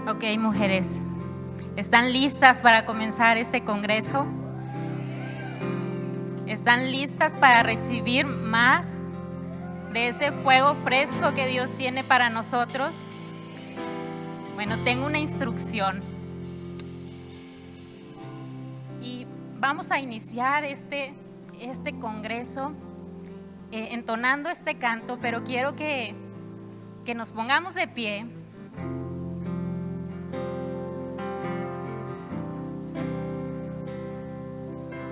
Ok, mujeres, ¿están listas para comenzar este congreso? ¿Están listas para recibir más de ese fuego fresco que Dios tiene para nosotros? Bueno, tengo una instrucción y vamos a iniciar este congreso entonando este canto, pero quiero que nos pongamos de pie.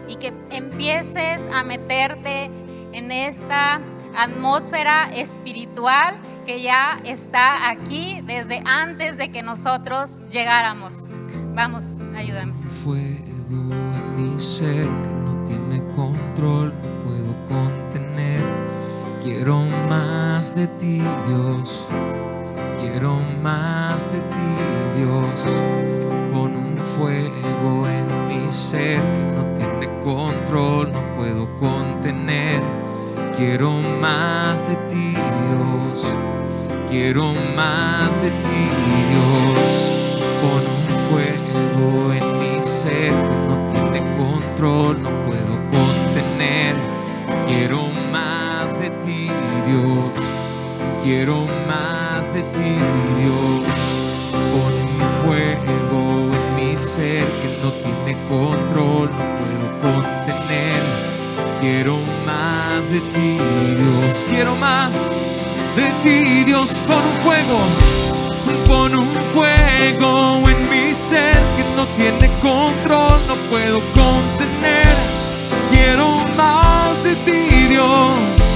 Y que empieces a meterte en esta atmósfera espiritual que ya está aquí desde antes de que nosotros llegáramos. Vamos, ayúdame. Fuego en mi ser que no tiene control, no puedo contener. Quiero más de ti, Dios. Quiero más de ti, Dios. Pon un fuego en mi ser que no tiene control, no puedo contener. Quiero más de ti, Dios. Quiero más de ti, Dios. Pon un fuego en mi ser que no tiene control, no puedo contener. Quiero más de ti, Dios. Quiero más de ti, Dios. Pon un fuego en mi ser que no tiene control, no puedo contener. Quiero más de ti, Dios. Quiero más de ti, Dios. Pon un fuego. Pon un fuego en mi ser que no tiene control, no puedo contener. Quiero más de ti, Dios.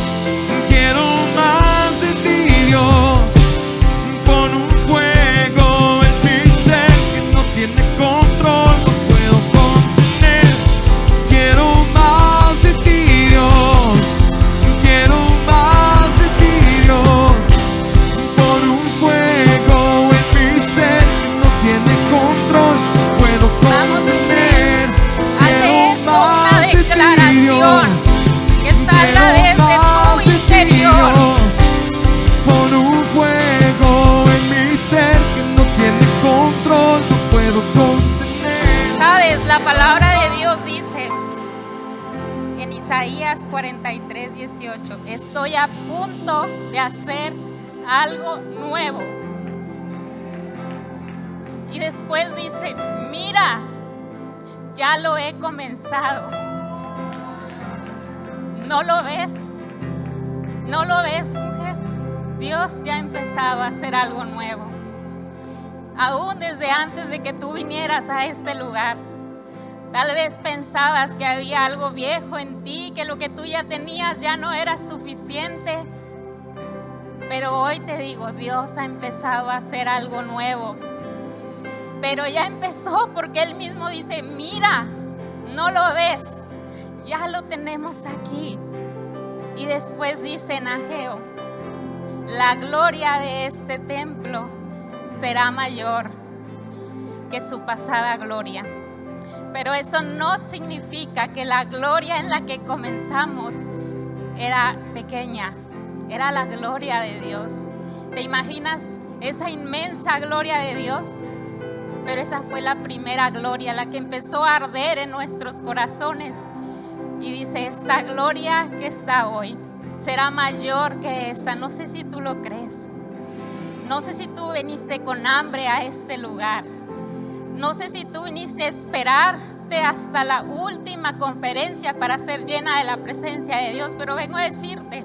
Quiero más de ti, Dios. Pon un fuego en mi ser que no tiene control, no puedo contener. Quiero más de ti, Dios. Quiero más de ti, Dios. Pon un fuego en mi ser que no tiene control, no puedo contener. Haz esto una declaración que salga desde tu interior. Pon un fuego en mi ser que no tiene control, no puedo contener. Sabes, la palabra de Dios dice en Isaías 43:18: estoy a punto de hacer algo nuevo. Y después dice: mira, ya lo he comenzado. ¿No lo ves? ¿No lo ves, mujer? Dios ya ha empezado a hacer algo nuevo. Aún desde antes de que tú vinieras a este lugar, tal vez pensabas que había algo viejo en ti, que lo que tú ya tenías ya no era suficiente. Pero hoy te digo, Dios ha empezado a hacer algo nuevo. Pero ya empezó porque Él mismo dice: mira, ¿no lo ves? Ya lo tenemos aquí. Y después dice en Ageo: la gloria de este templo será mayor que su pasada gloria. Pero eso no significa que la gloria en la que comenzamos era pequeña. Era la gloria de Dios. ¿Te imaginas esa inmensa gloria de Dios? Pero esa fue la primera gloria, la que empezó a arder en nuestros corazones. Y dice: esta gloria que está hoy será mayor que esa. No sé si tú lo crees. No sé si tú viniste con hambre a este lugar. No sé si tú viniste a esperarte hasta la última conferencia para ser llena de la presencia de Dios. Pero vengo a decirte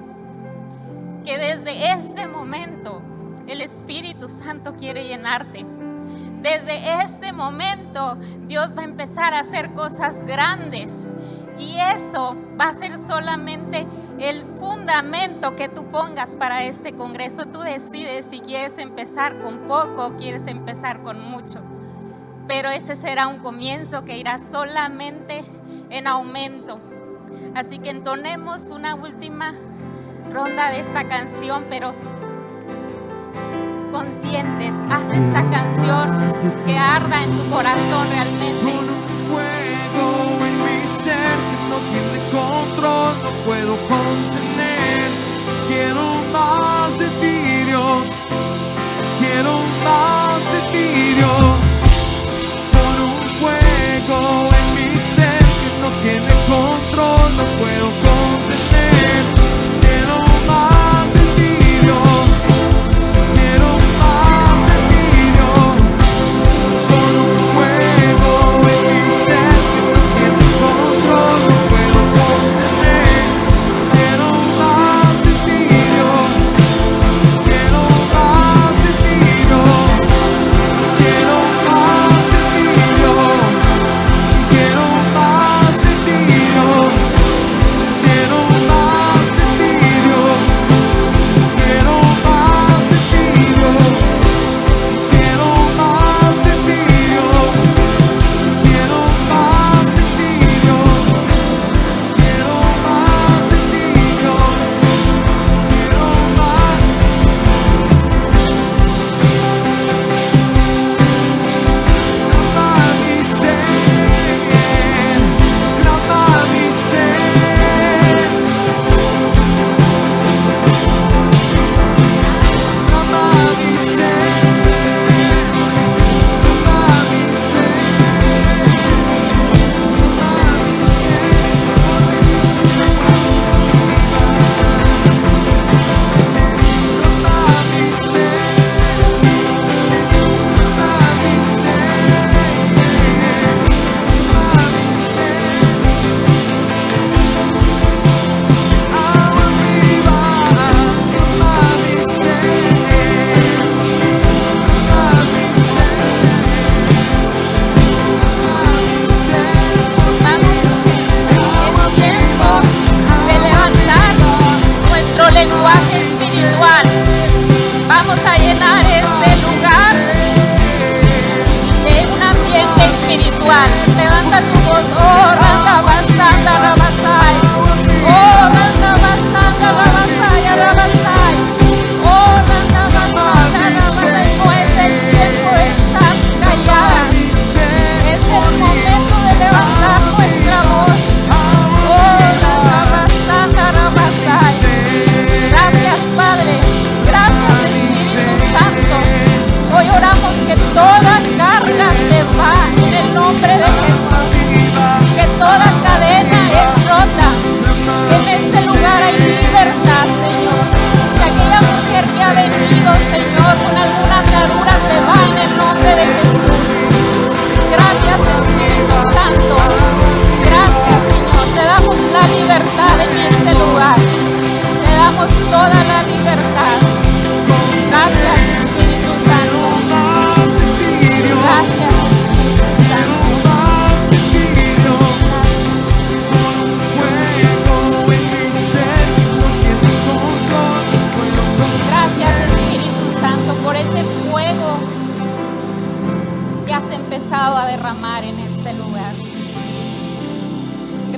que desde este momento el Espíritu Santo quiere llenarte. Desde este momento Dios va a empezar a hacer cosas grandes. Y eso va a ser solamente el fundamento que tú pongas para este congreso. Tú decides si quieres empezar con poco o quieres empezar con mucho. Pero ese será un comienzo que irá solamente en aumento. Así que entonemos una última ronda de esta canción, pero conscientes. Haz esta canción que arda en tu corazón realmente. Con un fuego en mi ser que no tiene control, no puedo contener. Quiero más de ti, Dios. Quiero más de ti, Dios.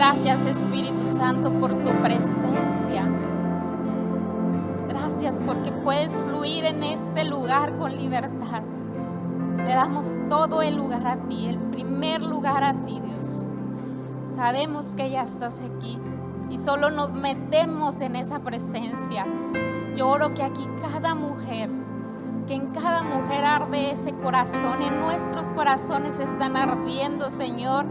Gracias, Espíritu Santo, por tu presencia. Gracias porque puedes fluir en este lugar con libertad. Le damos todo el lugar a ti, el primer lugar a ti, Dios. Sabemos que ya estás aquí y solo nos metemos en esa presencia. Yo oro que aquí cada mujer, que en cada mujer arde ese corazón, en nuestros corazones están ardiendo, Señor,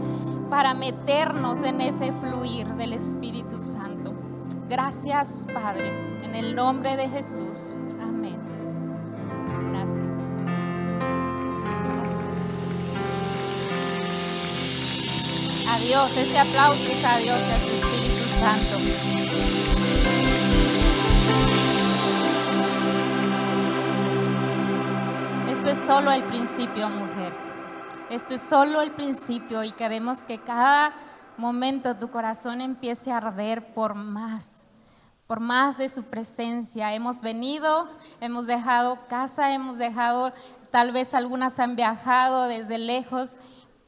para meternos en ese fluir del Espíritu Santo. Gracias, Padre, en el nombre de Jesús. Amén. Gracias. Gracias. A Dios, ese aplauso es a Dios y a su Espíritu Santo. Esto es solo el principio, mujer. Esto es solo el principio y queremos que cada momento tu corazón empiece a arder por más de su presencia. Hemos venido, hemos dejado casa, hemos dejado, tal vez algunas han viajado desde lejos,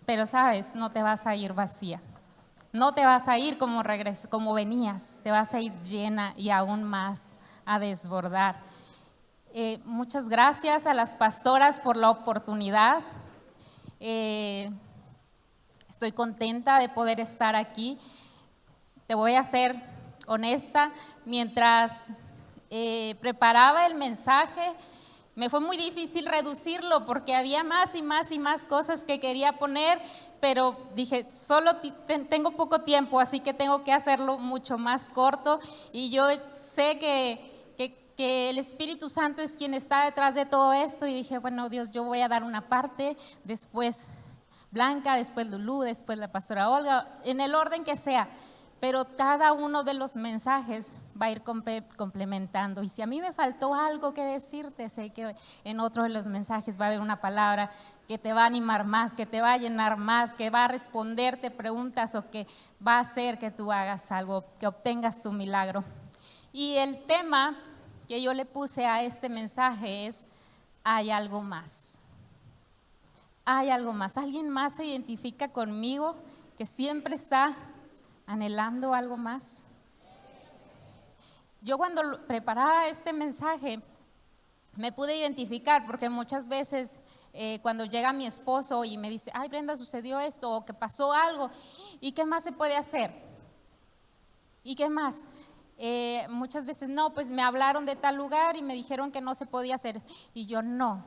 pero sabes, no te vas a ir vacía. No te vas a ir como venías, te vas a ir llena y aún más a desbordar. Muchas gracias a las pastoras por la oportunidad. Estoy contenta de poder estar aquí. Te voy a ser honesta, mientras preparaba el mensaje, me fue muy difícil reducirlo porque había más y más y más cosas que quería poner, pero dije, solo tengo poco tiempo, así que tengo que hacerlo mucho más corto. Y yo sé que el Espíritu Santo es quien está detrás de todo esto, y dije, bueno, Dios, yo voy a dar una parte, después Blanca, después Lulú, después la pastora Olga, en el orden que sea, pero cada uno de los mensajes va a ir complementando. Y si a mí me faltó algo que decirte, sé que en otro de los mensajes va a haber una palabra que te va a animar más, que te va a llenar más, que va a responderte preguntas o que va a hacer que tú hagas algo, que obtengas tu milagro. Y el tema que yo le puse a este mensaje es: hay algo más. Hay algo más. ¿Alguien más se identifica conmigo que siempre está anhelando algo más? Yo cuando preparaba este mensaje me pude identificar, porque muchas veces cuando llega mi esposo y me dice, ay Brenda, sucedió esto o que pasó algo, ¿y qué más se puede hacer? ¿Y qué más? Muchas veces no, pues me hablaron de tal lugar y me dijeron que no se podía hacer. Y yo no,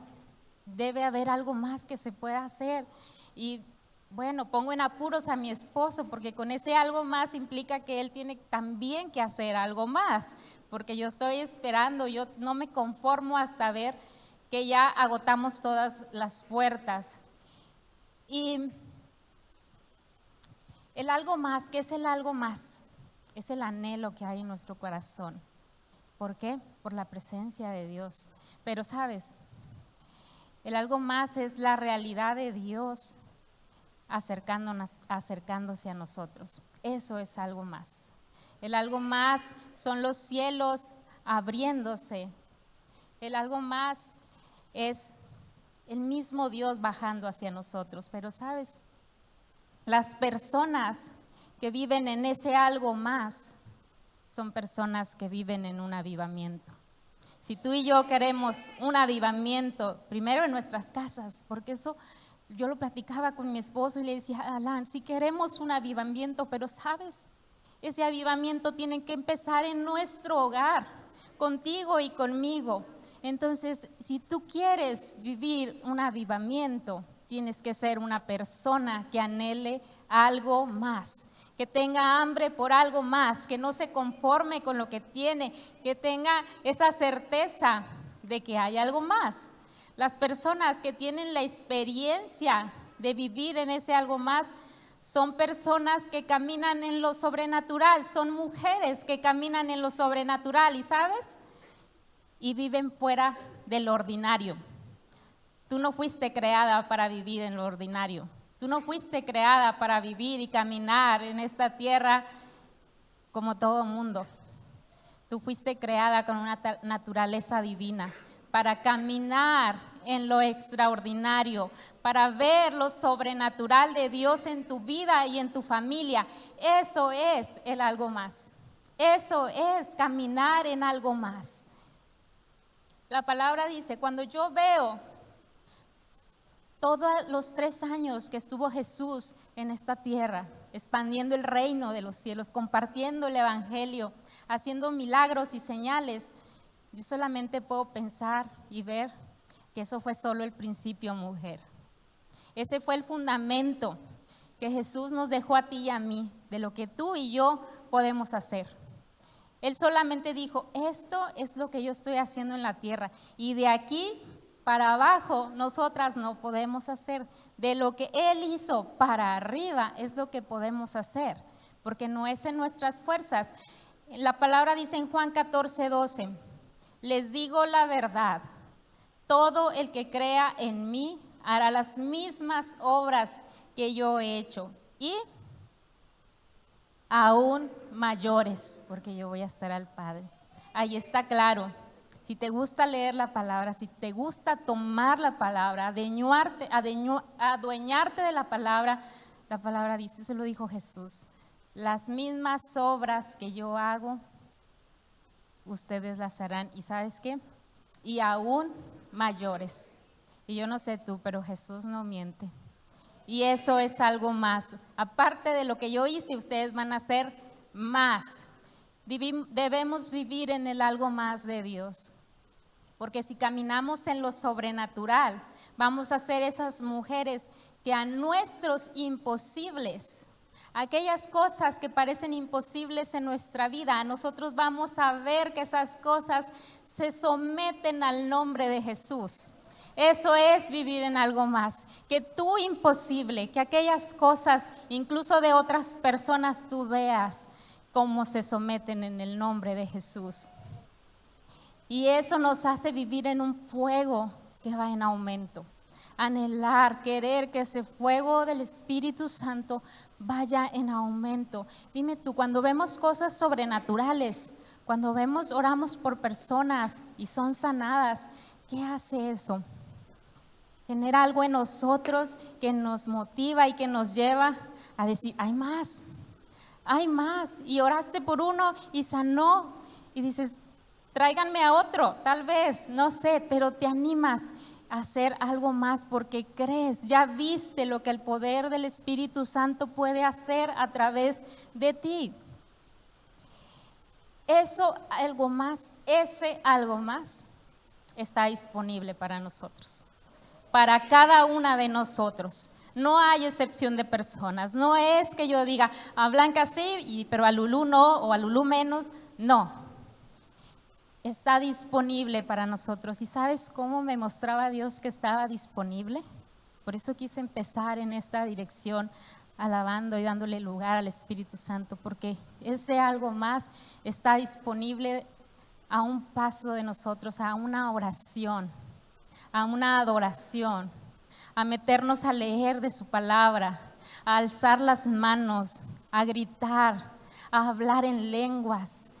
debe haber algo más que se pueda hacer. Y bueno, pongo en apuros a mi esposo porque con ese algo más implica que él tiene también que hacer algo más, porque yo estoy esperando, yo no me conformo hasta ver que ya agotamos todas las puertas. Y el algo más, ¿qué es el algo más? Es el anhelo que hay en nuestro corazón. ¿Por qué? Por la presencia de Dios. Pero sabes, el algo más es la realidad de Dios acercándose a nosotros. Eso es algo más. El algo más son los cielos abriéndose. El algo más es el mismo Dios bajando hacia nosotros. Pero sabes, las personas que viven en ese algo más son personas que viven en un avivamiento. Si tú y yo queremos un avivamiento, primero en nuestras casas, porque eso yo lo platicaba con mi esposo y le decía, Alan, si queremos un avivamiento, pero sabes, ese avivamiento tiene que empezar en nuestro hogar, contigo y conmigo. Entonces, si tú quieres vivir un avivamiento, tienes que ser una persona que anhele algo más, que tenga hambre por algo más, que no se conforme con lo que tiene, que tenga esa certeza de que hay algo más. Las personas que tienen la experiencia de vivir en ese algo más son personas que caminan en lo sobrenatural, son mujeres que caminan en lo sobrenatural, ¿y sabes? Y viven fuera del ordinario. Tú no fuiste creada para vivir en lo ordinario. Tú no fuiste creada para vivir y caminar en esta tierra como todo mundo. Tú fuiste creada con una naturaleza divina. para caminar en lo extraordinario, para ver lo sobrenatural de Dios en tu vida y en tu familia. Eso es el algo más. Eso es caminar en algo más. La palabra dice, cuando yo veo todos los 3 años que estuvo Jesús en esta tierra, expandiendo el reino de los cielos, compartiendo el evangelio, haciendo milagros y señales, yo solamente puedo pensar y ver que eso fue solo el principio, mujer. Ese fue el fundamento que Jesús nos dejó a ti y a mí, de lo que tú y yo podemos hacer. Él solamente dijo, esto es lo que yo estoy haciendo en la tierra, y de aquí para abajo nosotras no podemos hacer. De lo que Él hizo para arriba es lo que podemos hacer, porque no es en nuestras fuerzas. La palabra dice en Juan 14:12, les digo la verdad, todo el que crea en mí hará las mismas obras que yo he hecho, y aún mayores, porque yo voy a estar al Padre. Ahí está claro. Si te gusta leer la palabra, si te gusta tomar la palabra, adueñarte de la palabra dice, se lo dijo Jesús, las mismas obras que yo hago, ustedes las harán. ¿Y sabes qué? Y aún mayores. Y yo no sé tú, pero Jesús no miente. Y eso es algo más. Aparte de lo que yo hice, ustedes van a hacer más. Debemos vivir en el algo más de Dios, porque si caminamos en lo sobrenatural, vamos a ser esas mujeres que a nuestros imposibles, aquellas cosas que parecen imposibles en nuestra vida, a nosotros vamos a ver que esas cosas se someten al nombre de Jesús. Eso es vivir en algo más, que tú imposible, que aquellas cosas, incluso de otras personas, tú veas cómo se someten en el nombre de Jesús. Y eso nos hace vivir en un fuego que va en aumento. Anhelar, querer que ese fuego del Espíritu Santo vaya en aumento. Dime tú, cuando vemos cosas sobrenaturales, cuando oramos por personas y son sanadas, ¿qué hace eso? Genera algo en nosotros que nos motiva y que nos lleva a decir, hay más. Hay más, y oraste por uno y sanó, y dices, tráiganme a otro, tal vez, no sé, pero te animas a hacer algo más porque crees, ya viste lo que el poder del Espíritu Santo puede hacer a través de ti. Eso, ese algo más está disponible para nosotros, para cada una de nosotros. No hay excepción de personas. No es que yo diga a Blanca sí, pero a Lulú no, o a Lulú menos. No. Está disponible para nosotros. ¿Y sabes cómo me mostraba Dios que estaba disponible? Por eso quise empezar en esta dirección, alabando y dándole lugar al Espíritu Santo, porque ese algo más está disponible a un paso de nosotros, a una oración, a una adoración, a meternos a leer de su palabra, a alzar las manos, a gritar, a hablar en lenguas.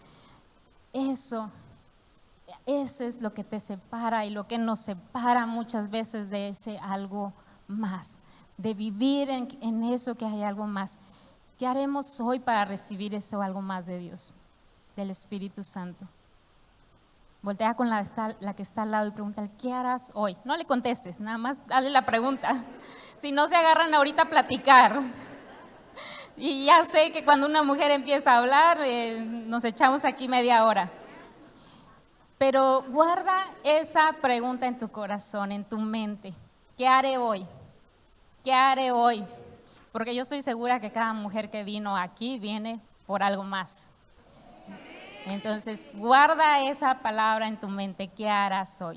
Eso es lo que te separa y lo que nos separa muchas veces de ese algo más, de vivir en eso que hay algo más. ¿Qué haremos hoy para recibir eso algo más de Dios, del Espíritu Santo? Voltea con la que está al lado y pregúntale, ¿qué harás hoy? No le contestes, nada más dale la pregunta. Si no, se agarran ahorita a platicar. Y ya sé que cuando una mujer empieza a hablar, nos echamos aquí media hora. Pero guarda esa pregunta en tu corazón, en tu mente. ¿Qué haré hoy? ¿Qué haré hoy? Porque yo estoy segura que cada mujer que vino aquí viene por algo más. Entonces, guarda esa palabra en tu mente, ¿qué harás hoy?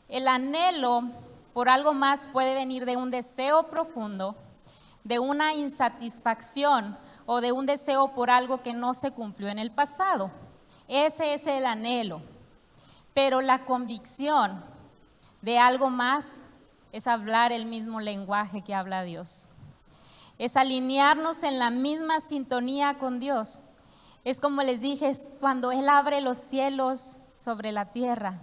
El anhelo por algo más puede venir de un deseo profundo, de una insatisfacción o de un deseo por algo que no se cumplió en el pasado. Ese es el anhelo. Pero la convicción de algo más es hablar el mismo lenguaje que habla Dios. Es alinearnos en la misma sintonía con Dios. Es como les dije, es cuando Él abre los cielos sobre la tierra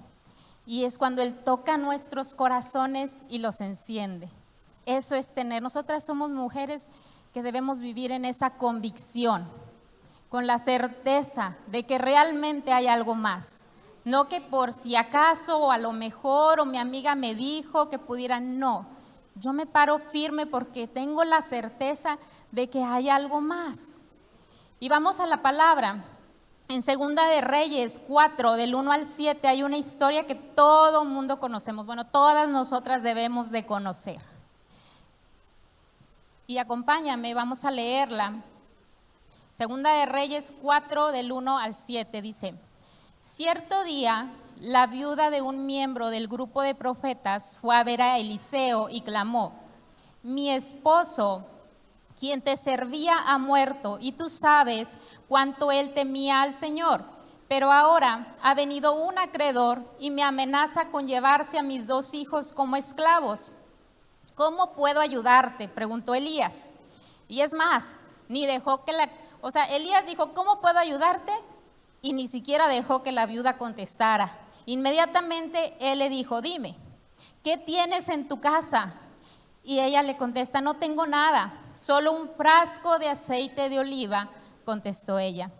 Y es cuando Él toca nuestros corazones y los enciende. Eso es tener. Nosotras somos mujeres que debemos vivir en esa convicción, con la certeza de que realmente hay algo más. No que por si acaso o a lo mejor o mi amiga me dijo que pudiera, no. Yo me paro firme porque tengo la certeza de que hay algo más. Y vamos a la palabra. En Segunda de Reyes 4, del 1 al 7, hay una historia que todo mundo conocemos. Bueno, todas nosotras debemos de conocer. Y acompáñame, vamos a leerla. Segunda de Reyes 4, del 1 al 7, dice: Cierto día, la viuda de un miembro del grupo de profetas fue a ver a Eliseo y clamó: Mi esposo, quien te servía, ha muerto, y tú sabes cuánto él temía al Señor. Pero ahora ha venido un acreedor y me amenaza con llevarse a mis 2 hijos como esclavos. ¿Cómo puedo ayudarte?, preguntó Elías. Y es más, ni dejó que Elías dijo: ¿cómo puedo ayudarte? Y ni siquiera dejó que la viuda contestara. Inmediatamente él le dijo: dime, ¿qué tienes en tu casa? Y ella le contesta: no tengo nada, solo un frasco de aceite de oliva, contestó ella.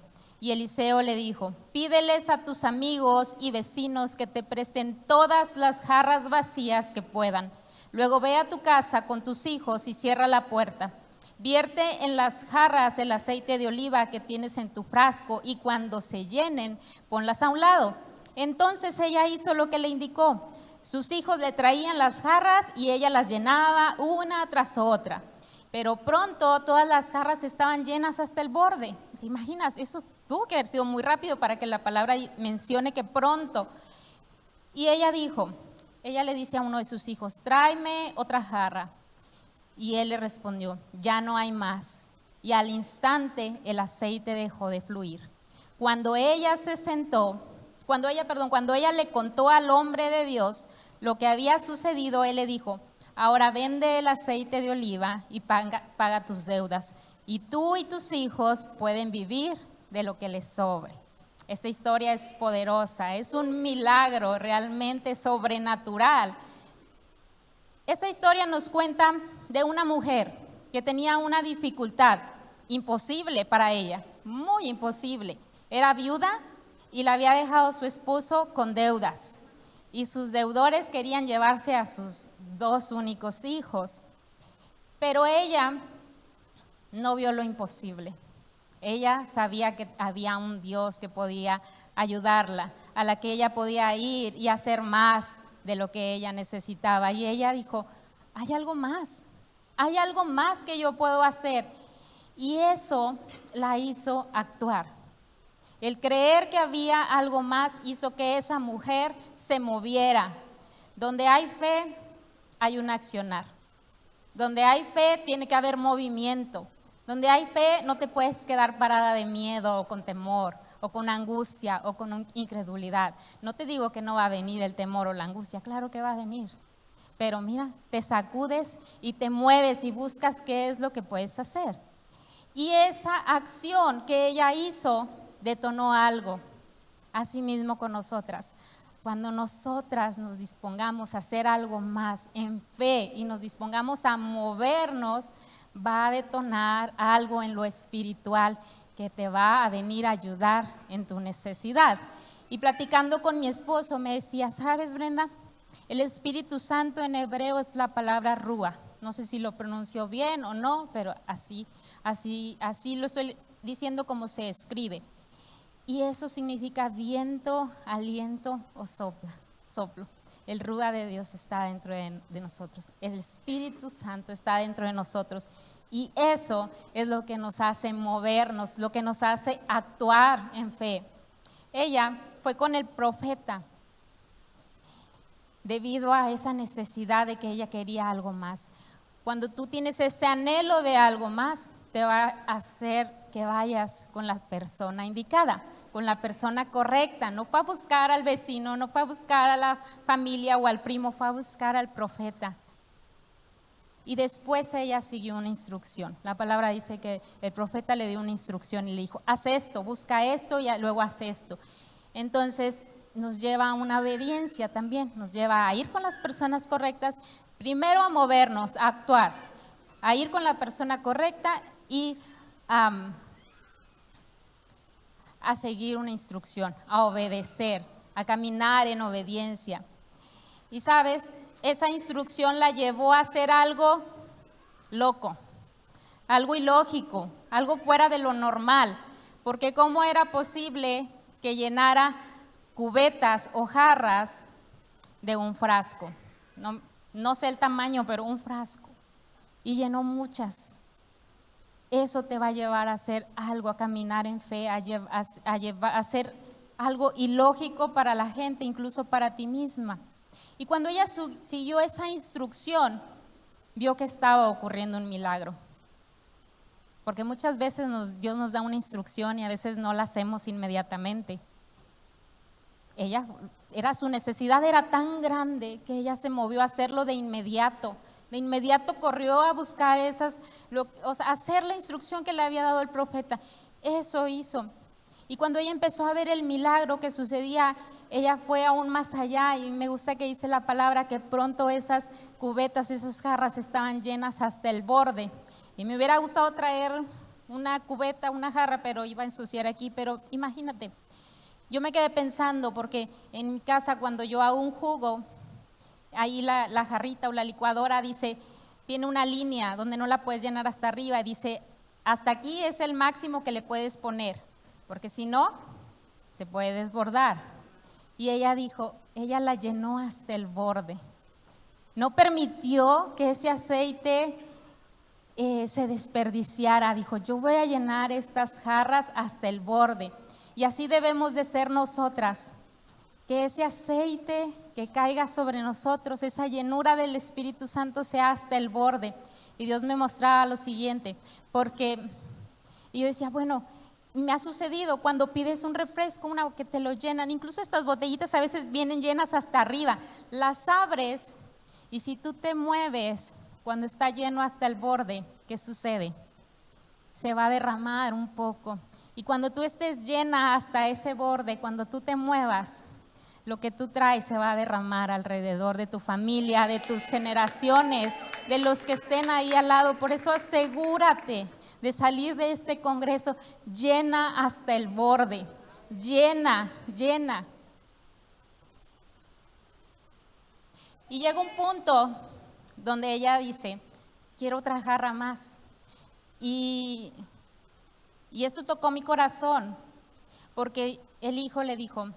Y Eliseo le dijo: pídeles a tus amigos y vecinos que te presten todas las jarras vacías que puedan. Luego ve a tu casa con tus hijos y cierra la puerta. Vierte en las jarras el aceite de oliva que tienes en tu frasco y cuando se llenen, ponlas a un lado. Entonces ella hizo lo que le indicó. Sus hijos le traían las jarras y ella las llenaba una tras otra. Pero pronto todas las jarras estaban llenas hasta el borde. ¿Te imaginas? Eso tuvo que haber sido muy rápido para que la palabra mencione que pronto. Y ella le dice a uno de sus hijos: tráeme otra jarra. Y él le respondió: ya no hay más. Y al instante el aceite dejó de fluir. Cuando ella le contó al hombre de Dios lo que había sucedido, él le dijo: ahora vende el aceite de oliva y paga tus deudas, y tú y tus hijos pueden vivir de lo que les sobre. Esta historia es poderosa, es un milagro realmente sobrenatural. Esta historia nos cuenta de una mujer que tenía una dificultad imposible para ella, muy imposible. Era viuda y la había dejado su esposo con deudas. Y sus deudores querían llevarse a sus 2 únicos hijos. Pero ella no vio lo imposible. Ella sabía que había un Dios que podía ayudarla, a la que ella podía ir y hacer más de lo que ella necesitaba. Y ella dijo: hay algo más que yo puedo hacer. Y eso la hizo actuar. El creer que había algo más hizo que esa mujer se moviera. Donde hay fe, hay un accionar. Donde hay fe, tiene que haber movimiento. Donde hay fe, no te puedes quedar parada de miedo o con temor o con angustia o con incredulidad. No te digo que no va a venir el temor o la angustia, claro que va a venir. Pero mira, te sacudes y te mueves y buscas qué es lo que puedes hacer. Y esa acción que ella hizo detonó algo. Así mismo con nosotras. Cuando nosotras nos dispongamos a hacer algo más en fe y nos dispongamos a movernos, va a detonar algo en lo espiritual que te va a venir a ayudar en tu necesidad. Y platicando con mi esposo me decía: ¿sabes, Brenda? El Espíritu Santo en hebreo es la palabra Rúa. No sé si lo pronunció bien o no, pero así lo estoy diciendo como se escribe. Y eso significa viento, aliento o soplo. El Rúa de Dios está dentro de nosotros. El Espíritu Santo está dentro de nosotros. Y eso es lo que nos hace movernos, lo que nos hace actuar en fe. Ella fue con el profeta debido a esa necesidad de que ella quería algo más. Cuando tú tienes ese anhelo de algo más, te va a hacer que vayas con la persona indicada, con la persona correcta. No fue a buscar al vecino, no fue a buscar a la familia o al primo, fue a buscar al profeta. Y después ella siguió una instrucción. La palabra dice que el profeta le dio una instrucción y le dijo: haz esto, busca esto y luego haz esto. Entonces nos lleva a una obediencia también, nos lleva a ir con las personas correctas, primero a movernos, a actuar, a ir con la persona correcta y a seguir una instrucción, a obedecer, a caminar en obediencia. Y sabes, esa instrucción la llevó a hacer algo loco, algo ilógico, algo fuera de lo normal, porque ¿cómo era posible que llenara cubetas o jarras de un frasco? No sé el tamaño, pero un frasco. Y llenó muchas. Eso te va a llevar a hacer algo, a caminar en fe, a hacer algo ilógico para la gente, incluso para ti misma. Y cuando ella siguió esa instrucción, vio que estaba ocurriendo un milagro. Porque muchas veces Dios nos da una instrucción y a veces no la hacemos inmediatamente. Su necesidad era tan grande que ella se movió a hacerlo de inmediato. De inmediato corrió a buscar hacer la instrucción que le había dado el profeta. Eso hizo. Y cuando ella empezó a ver el milagro que sucedía, ella fue aún más allá, y me gusta que dice la palabra que pronto esas cubetas, esas jarras estaban llenas hasta el borde. Y me hubiera gustado traer una cubeta, una jarra, pero iba a ensuciar aquí. Pero imagínate, yo me quedé pensando, porque en mi casa cuando yo hago un jugo, ahí la jarrita o la licuadora tiene una línea donde no la puedes llenar hasta arriba, y dice, hasta aquí es el máximo que le puedes poner, porque si no, se puede desbordar. Y ella dijo, ella la llenó hasta el borde. No permitió que ese aceite se desperdiciara. Dijo, yo voy a llenar estas jarras hasta el borde. Y así debemos de ser nosotras. Que ese aceite que caiga sobre nosotros, esa llenura del Espíritu Santo sea hasta el borde. Y Dios me mostraba lo siguiente, porque yo decía, bueno, me ha sucedido cuando pides un refresco, que te lo llenan, incluso estas botellitas a veces vienen llenas hasta arriba, las abres y si tú te mueves cuando está lleno hasta el borde, ¿qué sucede? Se va a derramar un poco. Y cuando tú estés llena hasta ese borde, cuando tú te muevas, lo que tú traes se va a derramar alrededor de tu familia, de tus generaciones, de los que estén ahí al lado. Por eso asegúrate de salir de este congreso llena hasta el borde, llena. Y llega un punto donde ella dice, quiero otra jarra más. Y esto tocó mi corazón, porque el hijo le dijo,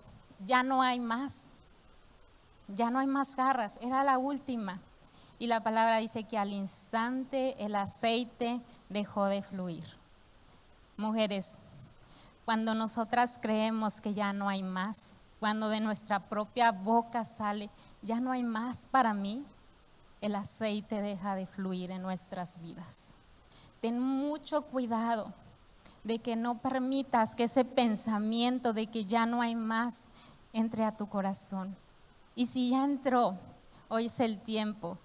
ya no hay más jarras, era la última. Y la palabra dice que al instante el aceite dejó de fluir. Mujeres, cuando nosotras creemos que ya no hay más, cuando de nuestra propia boca sale, ya no hay más para mí, el aceite deja de fluir en nuestras vidas. Ten mucho cuidado de que no permitas que ese pensamiento de que ya no hay más entre a tu corazón. Y si ya entró, hoy es el tiempo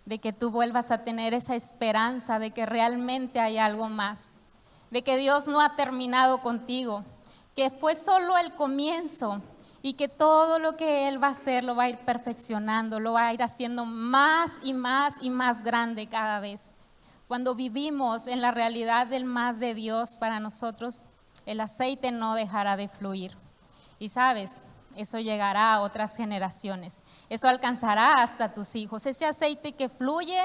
de que tú vuelvas a tener esa esperanza de que realmente hay algo más, de que Dios no ha terminado contigo, que fue solo el comienzo y que todo lo que Él va a hacer lo va a ir perfeccionando, lo va a ir haciendo más y más y más grande cada vez. Cuando vivimos en la realidad del más de Dios para nosotros, el aceite no dejará de fluir. Y sabes, eso llegará a otras generaciones, eso alcanzará hasta tus hijos. Ese aceite que fluye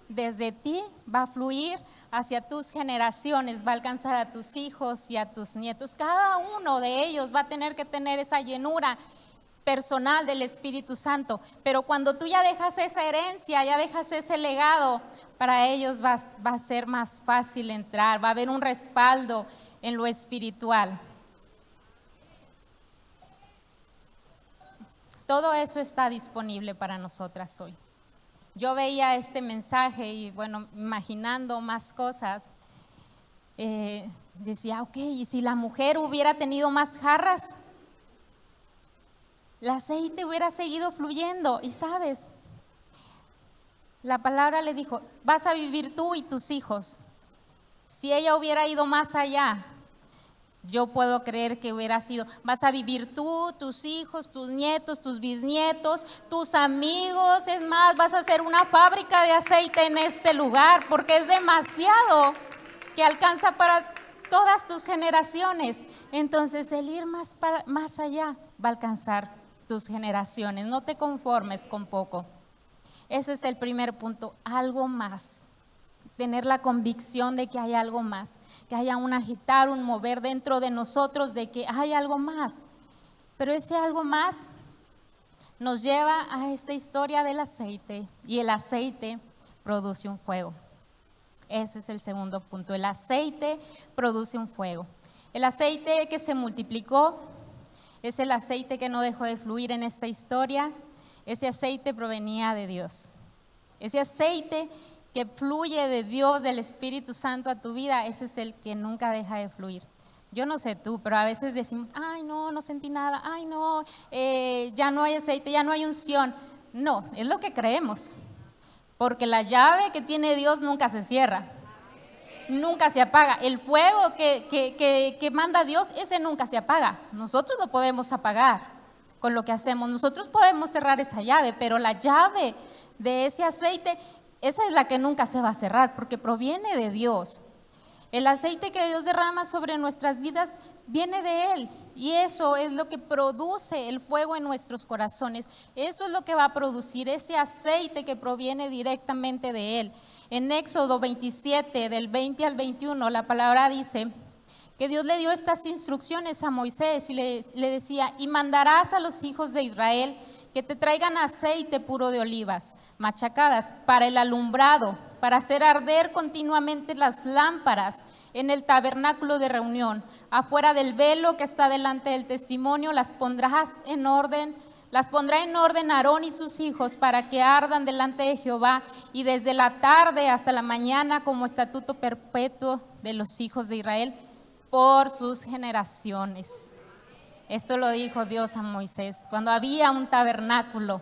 desde ti va a fluir hacia tus generaciones, va a alcanzar a tus hijos y a tus nietos. Cada uno de ellos va a tener que tener esa llenura personal del Espíritu Santo, pero cuando tú ya dejas esa herencia, ya dejas ese legado, para ellos va a ser más fácil entrar, va a haber un respaldo en lo espiritual. Todo eso está disponible para nosotras hoy. Yo veía este mensaje y bueno, imaginando más cosas, decía, ok, ¿y si la mujer hubiera tenido más jarras? El aceite hubiera seguido fluyendo. Y sabes, la palabra le dijo, vas a vivir tú y tus hijos. Si ella hubiera ido más allá, Yo puedo creer que hubiera sido, vas a vivir tú, tus hijos, tus nietos, tus bisnietos, tus amigos, es más, vas a hacer una fábrica de aceite en este lugar, porque es demasiado que alcanza para todas tus generaciones. Entonces el ir más allá va a alcanzar tus generaciones. No te conformes con poco. Ese es el primer punto, algo más. Tener la convicción de que hay algo más, que haya un agitar, un mover dentro de nosotros de que hay algo más. Pero ese algo más nos lleva a esta historia del aceite, y el aceite produce un fuego. Ese es el segundo punto, el aceite produce un fuego. El aceite que se multiplicó es el aceite que no dejó de fluir en esta historia. Ese aceite provenía de Dios. Ese aceite que fluye de Dios, del Espíritu Santo a tu vida, ese es el que nunca deja de fluir. Yo no sé tú, pero a veces decimos, ay no, no sentí nada, ay no, ya no hay aceite, ya no hay unción. No, es lo que creemos, porque la llave que tiene Dios nunca se cierra, nunca se apaga. El fuego que manda Dios, ese nunca se apaga. Nosotros lo podemos apagar con lo que hacemos, nosotros podemos cerrar esa llave, pero la llave de ese aceite, esa es la que nunca se va a cerrar, porque proviene de Dios. El aceite que Dios derrama sobre nuestras vidas viene de Él, y eso es lo que produce el fuego en nuestros corazones. Eso es lo que va a producir ese aceite que proviene directamente de Él. En Éxodo 27, del 20 al 21, la palabra dice que Dios le dio estas instrucciones a Moisés y le decía, y mandarás a los hijos de Israel que te traigan aceite puro de olivas machacadas para el alumbrado, para hacer arder continuamente las lámparas en el tabernáculo de reunión. Afuera del velo que está delante del testimonio las pondrá en orden Aarón y sus hijos para que ardan delante de Jehová, y desde la tarde hasta la mañana como estatuto perpetuo de los hijos de Israel por sus generaciones. Esto lo dijo Dios a Moisés cuando había un tabernáculo.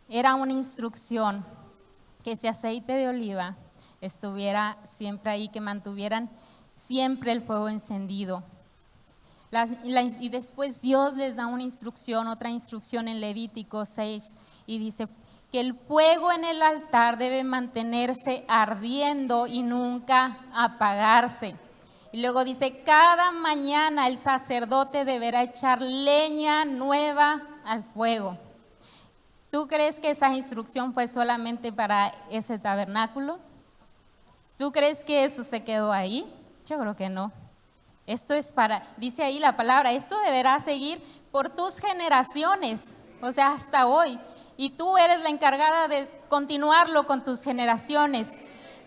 Era una instrucción que ese aceite de oliva estuviera siempre ahí, que mantuvieran siempre el fuego encendido. Y después Dios les da una instrucción, otra instrucción en Levítico 6, y dice que el fuego en el altar debe mantenerse ardiendo y nunca apagarse. Y luego dice, cada mañana el sacerdote deberá echar leña nueva al fuego. ¿Tú crees que esa instrucción fue solamente para ese tabernáculo? ¿Tú crees que eso se quedó ahí? Yo creo que no. Esto es dice ahí la palabra, esto deberá seguir por tus generaciones, o sea, hasta hoy. Y tú eres la encargada de continuarlo con tus generaciones.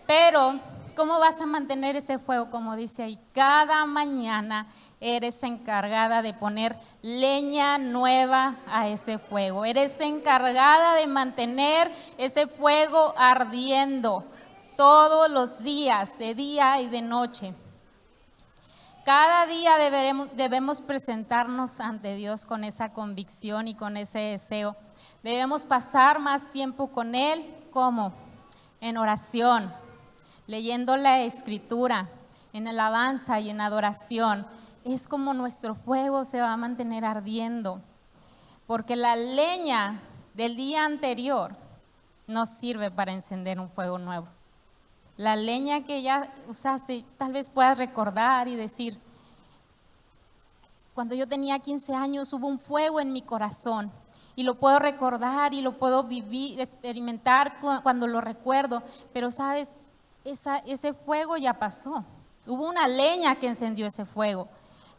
Pero ¿cómo vas a mantener ese fuego? Como dice ahí, cada mañana eres encargada de poner leña nueva a ese fuego. Eres encargada de mantener ese fuego ardiendo todos los días, de día y de noche. Cada día debemos presentarnos ante Dios con esa convicción y con ese deseo. Debemos pasar más tiempo con Él, ¿cómo? En oración, leyendo la Escritura, en alabanza y en adoración. Es como nuestro fuego se va a mantener ardiendo, porque la leña del día anterior no sirve para encender un fuego nuevo. La leña que ya usaste, tal vez puedas recordar y decir, cuando yo tenía 15 años hubo un fuego en mi corazón, y lo puedo recordar y lo puedo vivir, experimentar cuando lo recuerdo, pero sabes, ese fuego ya pasó. Hubo una leña que encendió ese fuego,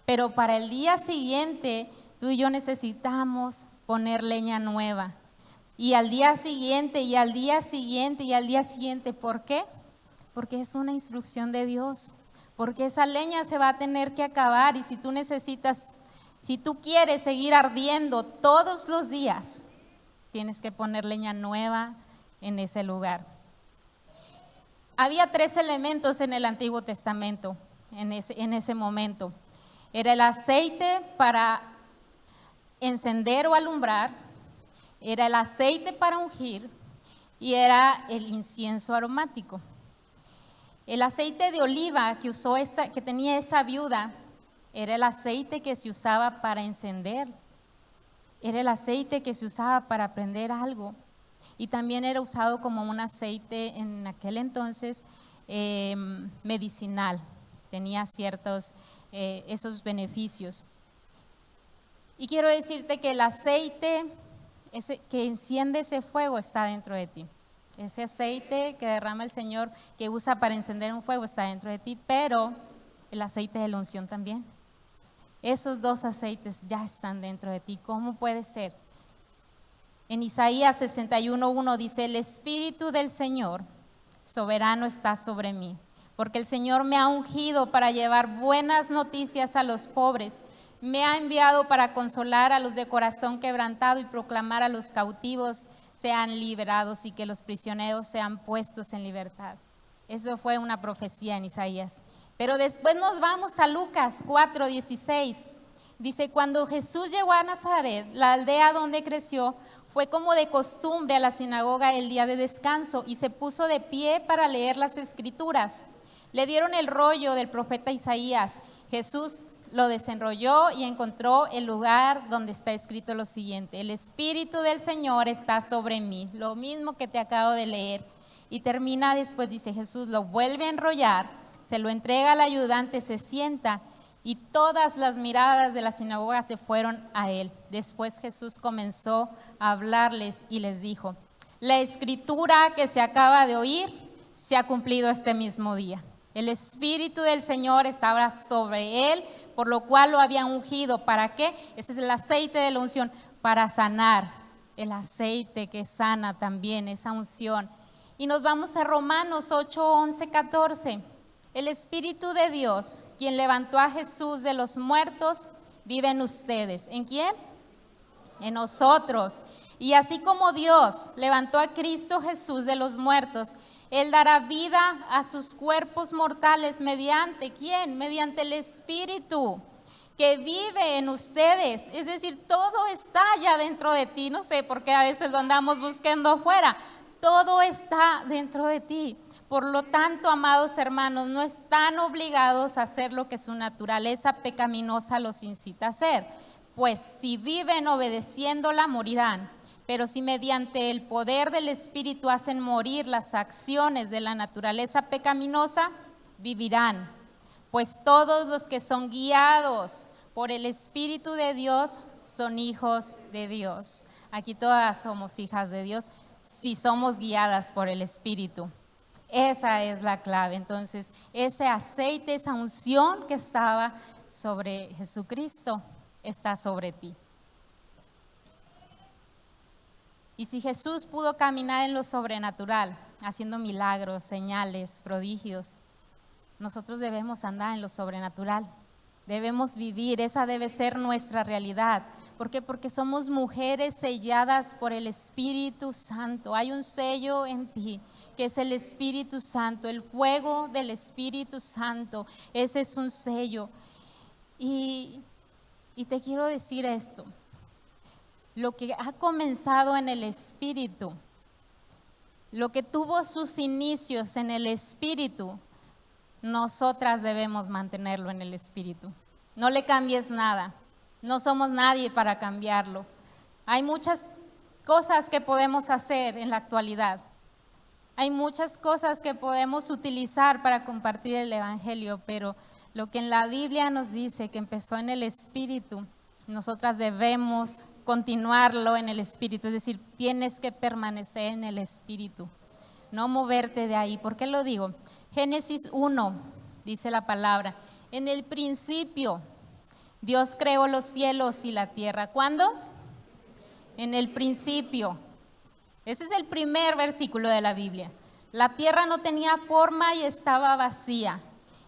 pero para el día siguiente tú y yo necesitamos poner leña nueva, y al día siguiente, y al día siguiente, y al día siguiente. ¿Por qué? Porque es una instrucción de Dios, porque esa leña se va a tener que acabar, y si tú quieres seguir ardiendo todos los días, tienes que poner leña nueva en ese lugar. Había 3 elementos en el Antiguo Testamento en ese momento. Era el aceite para encender o alumbrar, era el aceite para ungir, y era el incienso aromático. El aceite de oliva que tenía esa viuda Era el aceite que se usaba para encender. Era el aceite que se usaba para prender algo. Y también era usado como un aceite en aquel entonces medicinal. Tenía ciertos esos beneficios. Y quiero decirte que el aceite que enciende ese fuego está dentro de ti. Ese aceite que derrama el Señor, que usa para encender un fuego, está dentro de ti, pero el aceite de la unción también. Esos dos aceites ya están dentro de ti. ¿Cómo puede ser? En Isaías 61:1 dice: el Espíritu del Señor soberano está sobre mí, porque el Señor me ha ungido para llevar buenas noticias a los pobres. Me ha enviado para consolar a los de corazón quebrantado y proclamar a los cautivos sean liberados y que los prisioneros sean puestos en libertad. Eso fue una profecía en Isaías. Pero después nos vamos a Lucas 4:16. Dice: cuando Jesús llegó a Nazaret, la aldea donde creció, fue como de costumbre a la sinagoga el día de descanso y se puso de pie para leer las escrituras. Le dieron el rollo del profeta Isaías. Jesús lo desenrolló y encontró el lugar donde está escrito lo siguiente: el Espíritu del Señor está sobre mí. Lo mismo que te acabo de leer. Y termina después, dice: Jesús lo vuelve a enrollar, se lo entrega al ayudante, se sienta y todas las miradas de la sinagoga se fueron a él. Después Jesús comenzó a hablarles y les dijo: la escritura que se acaba de oír se ha cumplido este mismo día. El Espíritu del Señor estaba sobre él, por lo cual lo había ungido. ¿Para qué? Ese es el aceite de la unción, para sanar. El aceite que sana también, esa unción. Y nos vamos a Romanos 8:11-14. El Espíritu de Dios, quien levantó a Jesús de los muertos, vive en ustedes. ¿En quién? En nosotros. Y así como Dios levantó a Cristo Jesús de los muertos, Él dará vida a sus cuerpos mortales mediante ¿quién? Mediante el Espíritu que vive en ustedes. Es decir, todo está ya dentro de ti. No sé por qué a veces lo andamos buscando afuera. Todo está dentro de ti. Por lo tanto, amados hermanos, no están obligados a hacer lo que su naturaleza pecaminosa los incita a hacer. Pues si viven obedeciéndola, morirán. Pero si mediante el poder del Espíritu hacen morir las acciones de la naturaleza pecaminosa, vivirán. Pues todos los que son guiados por el Espíritu de Dios son hijos de Dios. Aquí todas somos hijas de Dios si somos guiadas por el Espíritu. Esa es la clave. Entonces, ese aceite, esa unción que estaba sobre Jesucristo, está sobre ti. Y si Jesús pudo caminar en lo sobrenatural, haciendo milagros, señales, prodigios, nosotros debemos andar en lo sobrenatural. Debemos vivir, esa debe ser nuestra realidad. ¿Por qué? Porque somos mujeres selladas por el Espíritu Santo. Hay un sello en ti, que es el Espíritu Santo, el fuego del Espíritu Santo. Ese es un sello. Y te quiero decir esto. Lo que ha comenzado en el Espíritu, lo que tuvo sus inicios en el Espíritu, nosotras debemos mantenerlo en el Espíritu. No le cambies nada, no somos nadie para cambiarlo. Hay muchas cosas que podemos hacer en la actualidad. Hay muchas cosas que podemos utilizar para compartir el Evangelio, pero lo que en la Biblia nos dice que empezó en el Espíritu, nosotras debemos continuarlo en el Espíritu. Es decir, tienes que permanecer en el Espíritu, no moverte de ahí. ¿Por qué lo digo? Génesis 1 dice la palabra: en el principio Dios creó los cielos y la tierra. ¿Cuándo? En el principio. Ese es el primer versículo de la Biblia. La tierra no tenía forma y estaba vacía,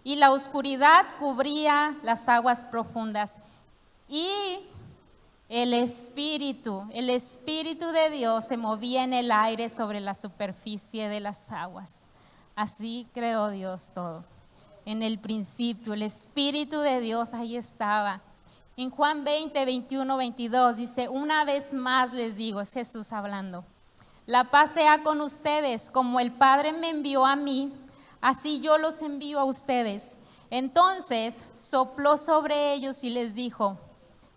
y la oscuridad cubría las aguas profundas. Y el Espíritu de Dios se movía en el aire sobre la superficie de las aguas. Así creó Dios todo. En el principio, el Espíritu de Dios ahí estaba. En Juan 20, 21, 22 dice: una vez más les digo, es Jesús hablando, la paz sea con ustedes, como el Padre me envió a mí, así yo los envío a ustedes. Entonces sopló sobre ellos y les dijo: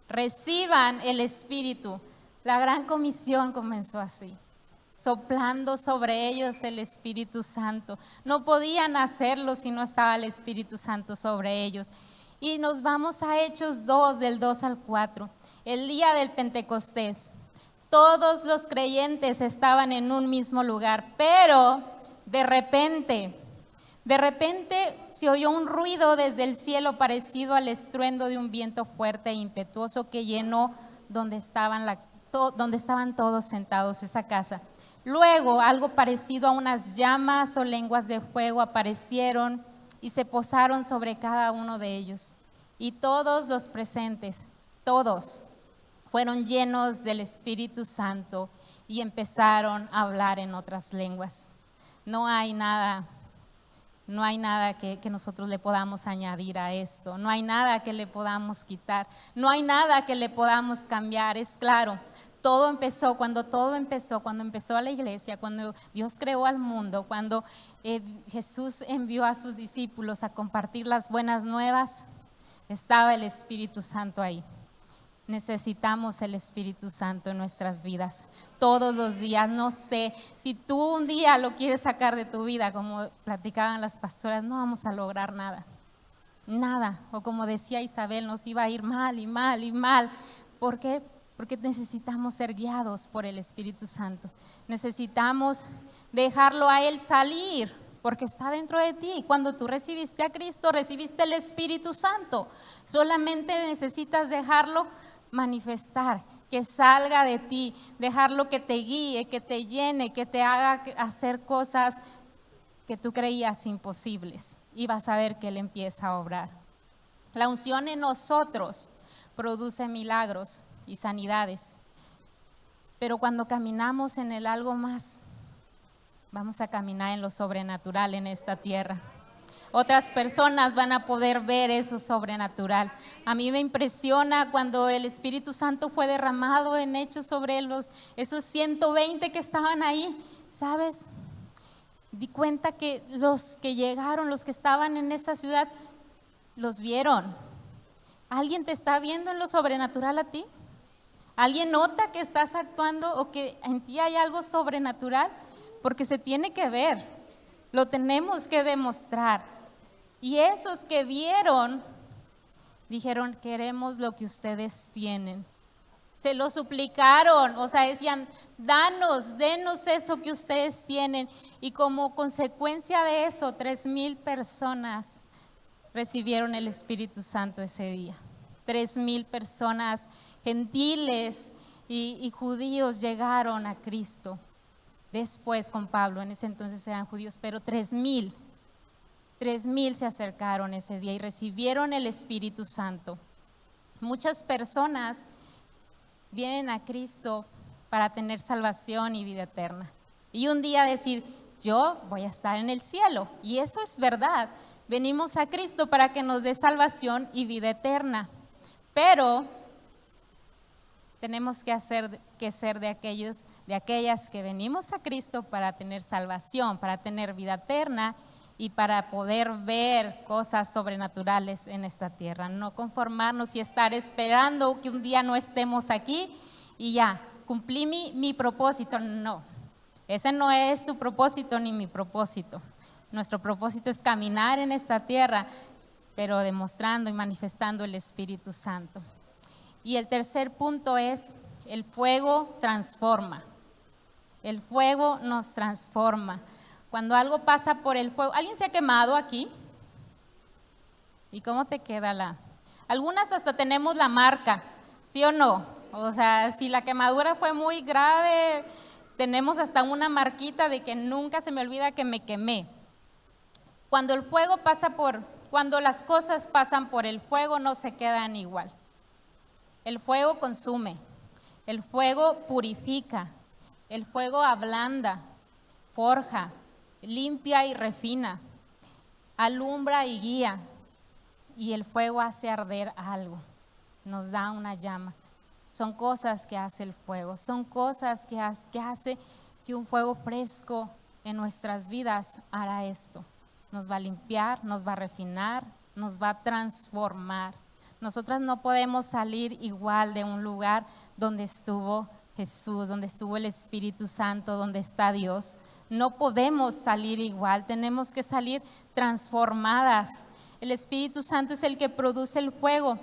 reciban el Espíritu. La gran comisión comenzó así, soplando sobre ellos el Espíritu Santo. No podían hacerlo si no estaba el Espíritu Santo sobre ellos. Y nos vamos a Hechos 2, del 2 al 4, el día del Pentecostés. Todos los creyentes estaban en un mismo lugar, pero de repente se oyó un ruido desde el cielo parecido al estruendo de un viento fuerte e impetuoso que llenó donde estaban todos sentados, esa casa. Luego algo parecido a unas llamas o lenguas de fuego aparecieron y se posaron sobre cada uno de ellos. Y todos los presentes, todos, fueron llenos del Espíritu Santo y empezaron a hablar en otras lenguas. No hay nada que nosotros le podamos añadir a esto. No hay nada que le podamos quitar. No hay nada que le podamos cambiar. Es claro, cuando empezó la iglesia, cuando Dios creó al mundo, cuando Jesús envió a sus discípulos a compartir las buenas nuevas, estaba el Espíritu Santo ahí. Necesitamos el Espíritu Santo en nuestras vidas todos los días. No sé, si tú un día lo quieres sacar de tu vida, como platicaban las pastoras, no vamos a lograr nada. O como decía Isabel, nos iba a ir mal y mal y mal. ¿Por qué? Porque necesitamos ser guiados por el Espíritu Santo. Necesitamos dejarlo a Él salir, porque está dentro de ti. Cuando tú recibiste a Cristo, recibiste el Espíritu Santo. Solamente necesitas dejarlo manifestar, que salga de ti, dejarlo que te guíe, que te llene, que te haga hacer cosas que tú creías imposibles, y vas a ver que Él empieza a obrar. La unción en nosotros produce milagros y sanidades, pero cuando caminamos en el algo más, vamos a caminar en lo sobrenatural en esta tierra. Otras personas van a poder ver eso sobrenatural. A mí me impresiona cuando el Espíritu Santo fue derramado en Hechos sobre esos 120 que estaban ahí, ¿sabes? Di cuenta que los que llegaron, los que estaban en esa ciudad, los vieron. ¿Alguien te está viendo en lo sobrenatural a ti? ¿Alguien nota que estás actuando o que en ti hay algo sobrenatural? Porque se tiene que ver, lo tenemos que demostrar. Y esos que vieron, dijeron: queremos lo que ustedes tienen. Se lo suplicaron, o sea, decían: denos eso que ustedes tienen. Y como consecuencia de eso, 3,000 personas recibieron el Espíritu Santo ese día. 3,000 personas, gentiles y judíos, llegaron a Cristo. Después con Pablo, en ese entonces eran judíos, pero 3,000 se acercaron ese día y recibieron el Espíritu Santo. Muchas personas vienen a Cristo para tener salvación y vida eterna. Y un día decir: yo voy a estar en el cielo. Y eso es verdad. Venimos a Cristo para que nos dé salvación y vida eterna. Pero tenemos que ser de aquellas que venimos a Cristo para tener salvación, para tener vida eterna y para poder ver cosas sobrenaturales en esta tierra. No conformarnos y estar esperando que un día no estemos aquí y ya, cumplí mi propósito. No, ese no es tu propósito ni mi propósito. Nuestro propósito es caminar en esta tierra, pero demostrando y manifestando el Espíritu Santo. Y el tercer punto es: el fuego transforma. El fuego nos transforma. Cuando algo pasa por el fuego, ¿alguien se ha quemado aquí? ¿Y cómo te queda Algunas hasta tenemos la marca, ¿sí o no? O sea, si la quemadura fue muy grave, tenemos hasta una marquita de que nunca se me olvida que me quemé. Cuando las cosas pasan por el fuego, no se quedan igual. El fuego consume, el fuego purifica, el fuego ablanda, forja, limpia y refina, alumbra y guía, y el fuego hace arder algo, nos da una llama. Son cosas que hace el fuego, son cosas que hace que un fuego fresco en nuestras vidas hará esto. Nos va a limpiar, nos va a refinar, nos va a transformar. Nosotras no podemos salir igual de un lugar donde estuvo Jesús, donde estuvo el Espíritu Santo, donde está Dios. No podemos salir igual, tenemos que salir transformadas. El Espíritu Santo es el que produce el fuego,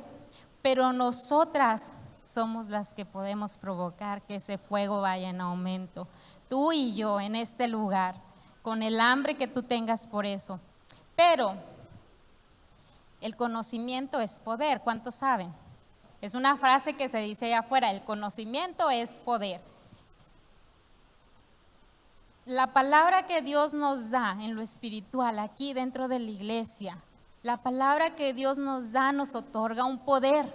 pero nosotras somos las que podemos provocar que ese fuego vaya en aumento. Tú y yo en este lugar, con el hambre que tú tengas por eso. Pero el conocimiento es poder, ¿cuántos saben? Es una frase que se dice allá afuera, el conocimiento es poder. La palabra que Dios nos da en lo espiritual, aquí dentro de la iglesia, la palabra que Dios nos da nos otorga un poder,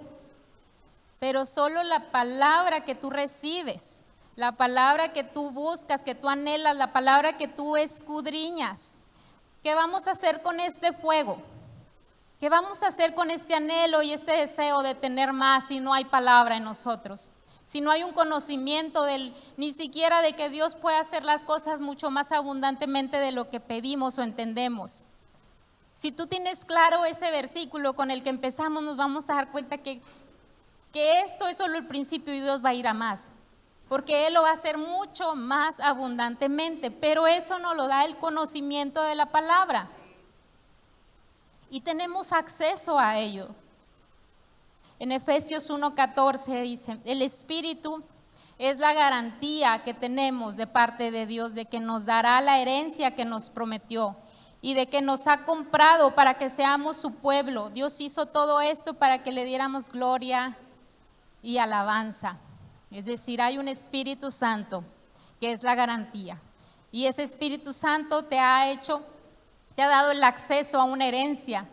pero solo la palabra que tú recibes, la palabra que tú buscas, que tú anhelas, la palabra que tú escudriñas. ¿Qué vamos a hacer con este fuego? ¿Qué vamos a hacer con este anhelo y este deseo de tener más si no hay palabra en nosotros? Si no hay un conocimiento ni siquiera de que Dios puede hacer las cosas mucho más abundantemente de lo que pedimos o entendemos. Si tú tienes claro ese versículo con el que empezamos, nos vamos a dar cuenta que esto es solo el principio y Dios va a ir a más. Porque Él lo va a hacer mucho más abundantemente, pero eso nos lo da el conocimiento de la palabra. Y tenemos acceso a ello. En Efesios 1:14 dice, el Espíritu es la garantía que tenemos de parte de Dios de que nos dará la herencia que nos prometió y de que nos ha comprado para que seamos su pueblo. Dios hizo todo esto para que le diéramos gloria y alabanza. Es decir, hay un Espíritu Santo que es la garantía. Y ese Espíritu Santo te ha dado el acceso a una herencia.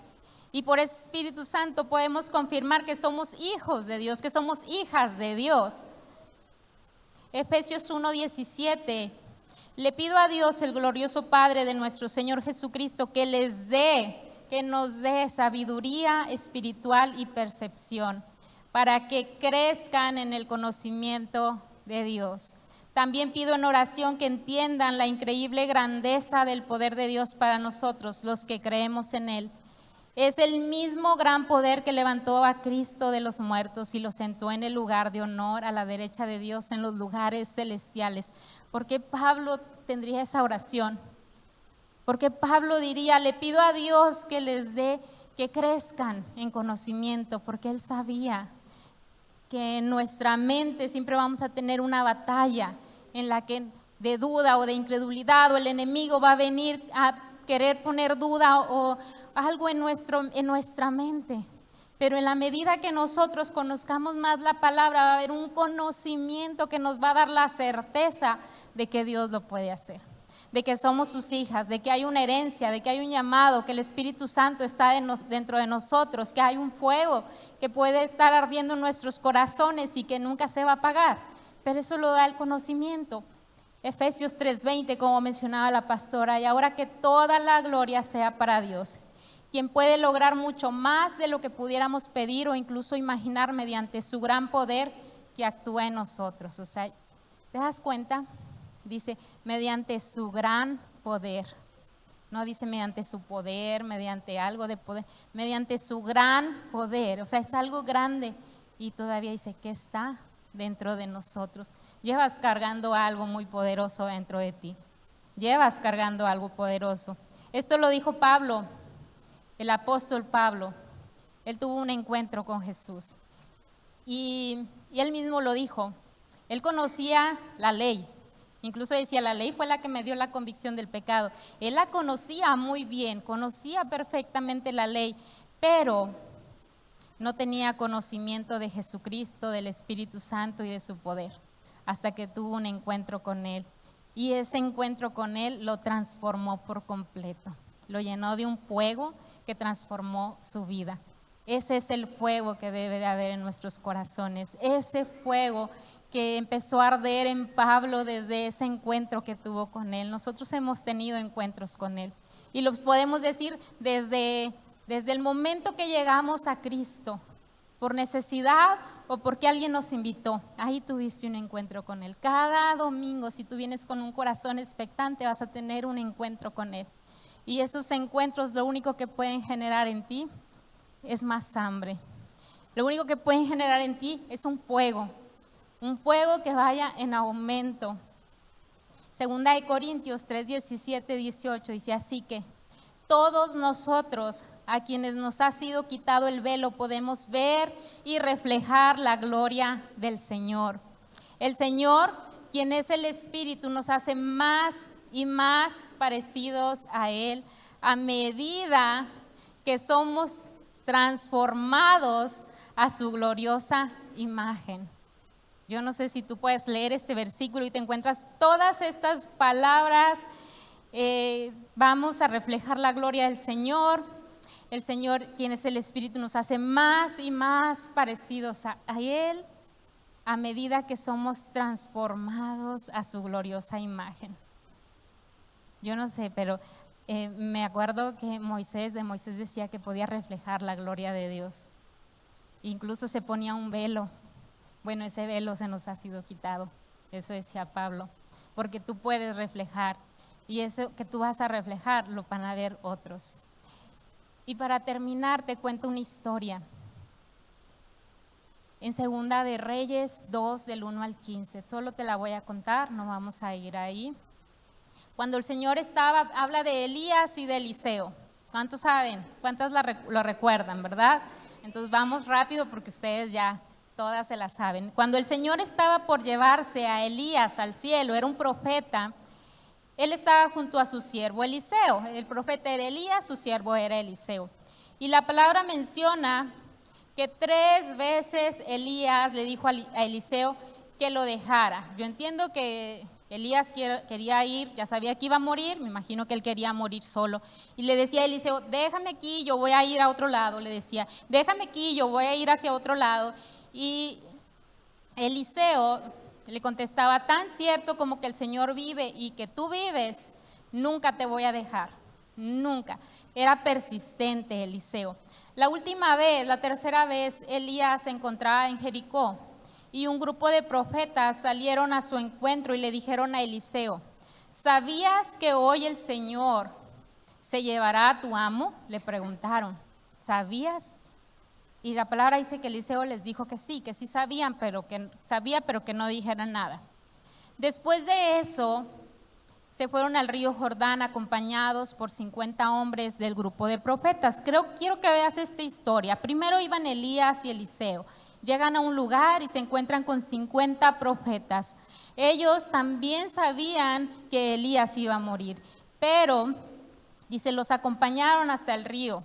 Y por ese Espíritu Santo podemos confirmar que somos hijos de Dios, que somos hijas de Dios. Efesios 1:17, le pido a Dios, el glorioso Padre de nuestro Señor Jesucristo, que nos dé sabiduría espiritual y percepción, para que crezcan en el conocimiento de Dios. También pido en oración que entiendan la increíble grandeza del poder de Dios para nosotros, los que creemos en Él. Es el mismo gran poder que levantó a Cristo de los muertos y lo sentó en el lugar de honor a la derecha de Dios en los lugares celestiales. ¿Por qué Pablo tendría esa oración? Porque Pablo diría, le pido a Dios que les dé, que crezcan en conocimiento, porque él sabía que en nuestra mente siempre vamos a tener una batalla en la que de duda o de incredulidad, o el enemigo va a venir a querer poner duda o algo en nuestra mente. Pero en la medida que nosotros conozcamos más la palabra, va a haber un conocimiento que nos va a dar la certeza de que Dios lo puede hacer, de que somos sus hijas, de que hay una herencia, de que hay un llamado, que el Espíritu Santo está dentro de nosotros, que hay un fuego que puede estar ardiendo en nuestros corazones y que nunca se va a apagar. Pero eso lo da el conocimiento. Efesios 3:20, como mencionaba la pastora, y ahora que toda la gloria sea para Dios, quien puede lograr mucho más de lo que pudiéramos pedir o incluso imaginar mediante su gran poder que actúa en nosotros. O sea, ¿te das cuenta? Dice, mediante su gran poder. No dice mediante su poder, mediante algo de poder, mediante su gran poder. O sea, es algo grande. Y todavía dice que está dentro de nosotros. Llevas cargando algo muy poderoso dentro de ti. Llevas cargando algo poderoso. Esto lo dijo Pablo, el apóstol Pablo. Él tuvo un encuentro con Jesús. Y él mismo lo dijo. Él conocía la ley. Incluso decía, la ley fue la que me dio la convicción del pecado. Él la conocía muy bien, conocía perfectamente la ley, pero no tenía conocimiento de Jesucristo, del Espíritu Santo y de su poder, hasta que tuvo un encuentro con Él. Y ese encuentro con Él lo transformó por completo. Lo llenó de un fuego que transformó su vida. Ese es el fuego que debe de haber en nuestros corazones. Ese fuego que empezó a arder en Pablo desde ese encuentro que tuvo con Él. Nosotros hemos tenido encuentros con Él. Y los podemos decir desde el momento que llegamos a Cristo, por necesidad o porque alguien nos invitó. Ahí tuviste un encuentro con Él. Cada domingo, si tú vienes con un corazón expectante, vas a tener un encuentro con Él. Y esos encuentros lo único que pueden generar en ti es más hambre. Lo único que pueden generar en ti es un fuego que vaya en aumento. Segunda de Corintios 3, 17, 18 dice: así que todos nosotros, a quienes nos ha sido quitado el velo, podemos ver y reflejar la gloria del Señor. El Señor, quien es el Espíritu, nos hace más y más parecidos a Él a medida que somos transformados a su gloriosa imagen. Yo no sé si tú puedes leer este versículo y te encuentras todas estas palabras. Vamos a reflejar la gloria del Señor. El Señor, quien es el Espíritu, nos hace más y más parecidos a Él a medida que somos transformados a su gloriosa imagen. Yo no sé, pero me acuerdo que Moisés decía que podía reflejar la gloria de Dios. Incluso se ponía un velo. Bueno, ese velo se nos ha sido quitado, eso decía Pablo, porque tú puedes reflejar, y eso que tú vas a reflejar lo van a ver otros. Y para terminar te cuento una historia. En Segunda de Reyes 2, del 1 al 15, solo te la voy a contar, no vamos a ir ahí. Cuando el Señor habla de Elías y de Eliseo. ¿Cuántos saben? ¿Cuántas lo recuerdan, verdad? Entonces vamos rápido porque ustedes ya todas se la saben. Cuando el Señor estaba por llevarse a Elías al cielo, era un profeta, él estaba junto a su siervo Eliseo. El profeta era Elías, su siervo era Eliseo. Y la palabra menciona que 3 veces Elías le dijo a Eliseo que lo dejara. Yo entiendo que Elías quería ir, ya sabía que iba a morir, me imagino que él quería morir solo. Y le decía a Eliseo: déjame aquí, yo voy a ir a otro lado. Le decía: déjame aquí, yo voy a ir hacia otro lado. Y Eliseo le contestaba: tan cierto como que el Señor vive y que tú vives, nunca te voy a dejar, nunca. Era persistente Eliseo. La tercera vez, Elías se encontraba en Jericó y un grupo de profetas salieron a su encuentro y le dijeron a Eliseo: ¿sabías que hoy el Señor se llevará a tu amo? Le preguntaron: ¿sabías? Y la palabra dice que Eliseo les dijo que sí sabían, pero que no dijeran nada. Después de eso, se fueron al río Jordán acompañados por 50 hombres del grupo de profetas. Quiero que veas esta historia. Primero iban Elías y Eliseo. Llegan a un lugar y se encuentran con 50 profetas. Ellos también sabían que Elías iba a morir, pero, dice, los acompañaron hasta el río.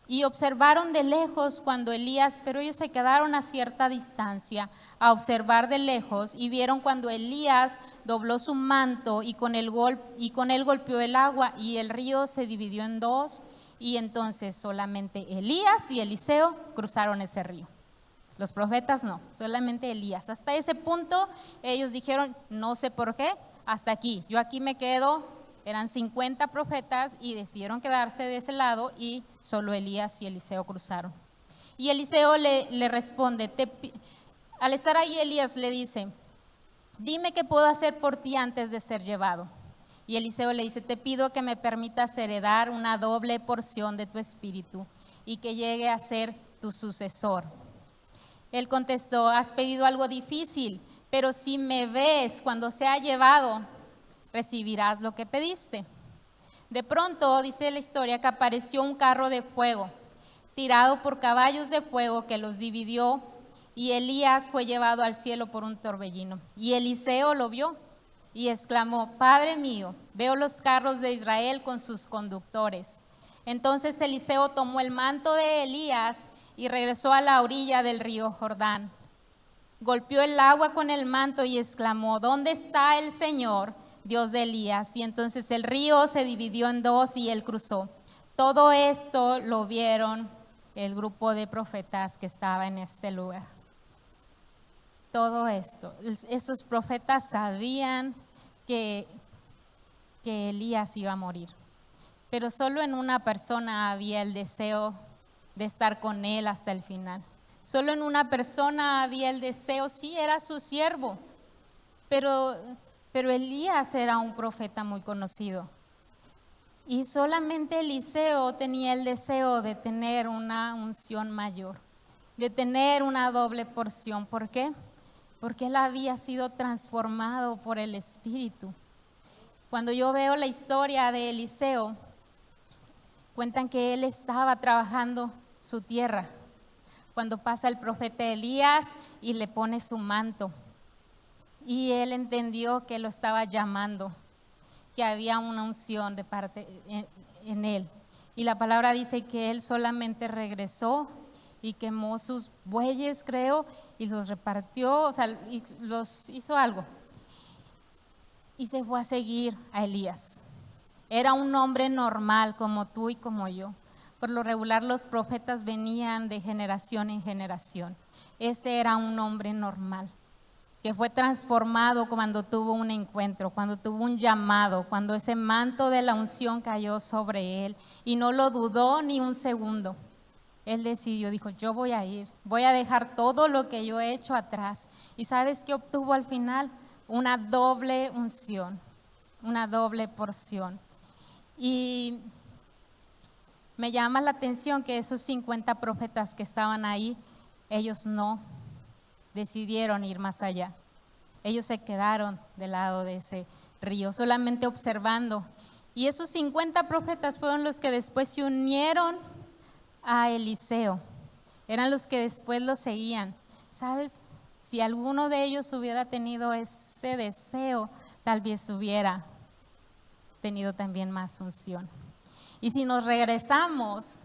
Y observaron de lejos cuando Elías, pero ellos se quedaron a cierta distancia a observar de lejos y vieron cuando Elías dobló su manto y con él golpeó el agua y el río se dividió en 2 y entonces solamente Elías y Eliseo cruzaron ese río. Los profetas no, solamente Elías. Hasta ese punto ellos dijeron: no sé por qué, hasta aquí, yo aquí me quedo. Eran 50 profetas y decidieron quedarse de ese lado y solo Elías y Eliseo cruzaron. Y Eliseo le responde, al estar ahí Elías le dice: dime qué puedo hacer por ti antes de ser llevado. Y Eliseo le dice: te pido que me permitas heredar una doble porción de tu espíritu y que llegue a ser tu sucesor. Él contestó: has pedido algo difícil, pero si me ves cuando sea llevado, recibirás lo que pediste. De pronto, dice la historia, que apareció un carro de fuego, tirado por caballos de fuego que los dividió, y Elías fue llevado al cielo por un torbellino. Y Eliseo lo vio y exclamó: Padre mío, veo los carros de Israel con sus conductores. Entonces Eliseo tomó el manto de Elías y regresó a la orilla del río Jordán. Golpeó el agua con el manto y exclamó: ¿dónde está el Señor, Dios de Elías? Y entonces el río se dividió en 2 y él cruzó. Todo esto lo vieron el grupo de profetas que estaba en este lugar. Todo esto, esos profetas sabían que Elías iba a morir, pero solo en una persona había el deseo de estar con él hasta el final. Solo en una persona había el deseo, sí, era su siervo, pero Elías era un profeta muy conocido. Y solamente Eliseo tenía el deseo de tener una unción mayor, de tener una doble porción. ¿Por qué? Porque él había sido transformado por el Espíritu. Cuando yo veo la historia de Eliseo, cuentan que él estaba trabajando su tierra cuando pasa el profeta Elías y le pone su manto. Y él entendió que lo estaba llamando, que había una unción de parte en él. Y la palabra dice que él solamente regresó y quemó sus bueyes, creo, y los repartió, o sea, los hizo algo. Y se fue a seguir a Elías. Era un hombre normal como tú y como yo. Por lo regular los profetas venían de generación en generación. Este era un hombre normal, que fue transformado cuando tuvo un encuentro, cuando tuvo un llamado, cuando ese manto de la unción cayó sobre él y no lo dudó ni un segundo. Él decidió, dijo, yo voy a ir, voy a dejar todo lo que yo he hecho atrás. ¿Y sabes qué obtuvo al final? Una doble unción, una doble porción. Y me llama la atención que esos 50 profetas que estaban ahí, ellos no decidieron ir más allá. Ellos se quedaron del lado de ese río, solamente observando. Y esos 50 profetas fueron los que después se unieron a Eliseo. Eran los que después lo seguían. ¿Sabes? Si alguno de ellos hubiera tenido ese deseo, tal vez hubiera tenido también más unción. Y si nos regresamos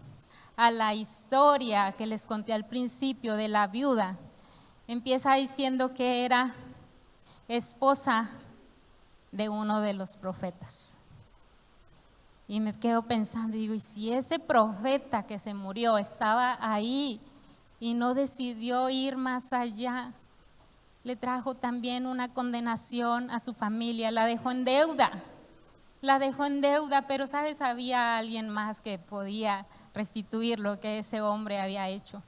a la historia que les conté al principio de la viuda, empieza diciendo que era esposa de uno de los profetas. Y me quedo pensando, digo, ¿y si ese profeta que se murió estaba ahí y no decidió ir más allá? Le trajo también una condenación a su familia, la dejó en deuda. Pero sabes, había alguien más que podía restituir lo que ese hombre había hecho.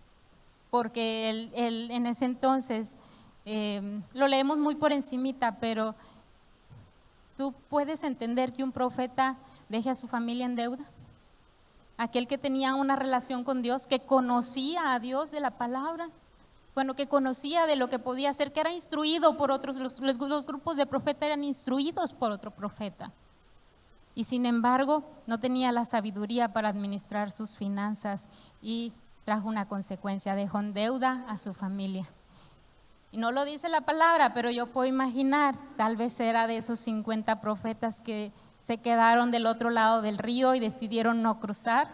Porque él en ese entonces, lo leemos muy por encimita, pero ¿tú puedes entender que un profeta deje a su familia en deuda? Aquel que tenía una relación con Dios, que conocía a Dios de la palabra, bueno, que conocía de lo que podía hacer, que era instruido por otros, los grupos de profeta eran instruidos por otro profeta. Y sin embargo, no tenía la sabiduría para administrar sus finanzas y trajo una consecuencia, dejó en deuda a su familia. Y no lo dice la palabra, pero yo puedo imaginar, tal vez era de esos 50 profetas que se quedaron del otro lado del río y decidieron no cruzar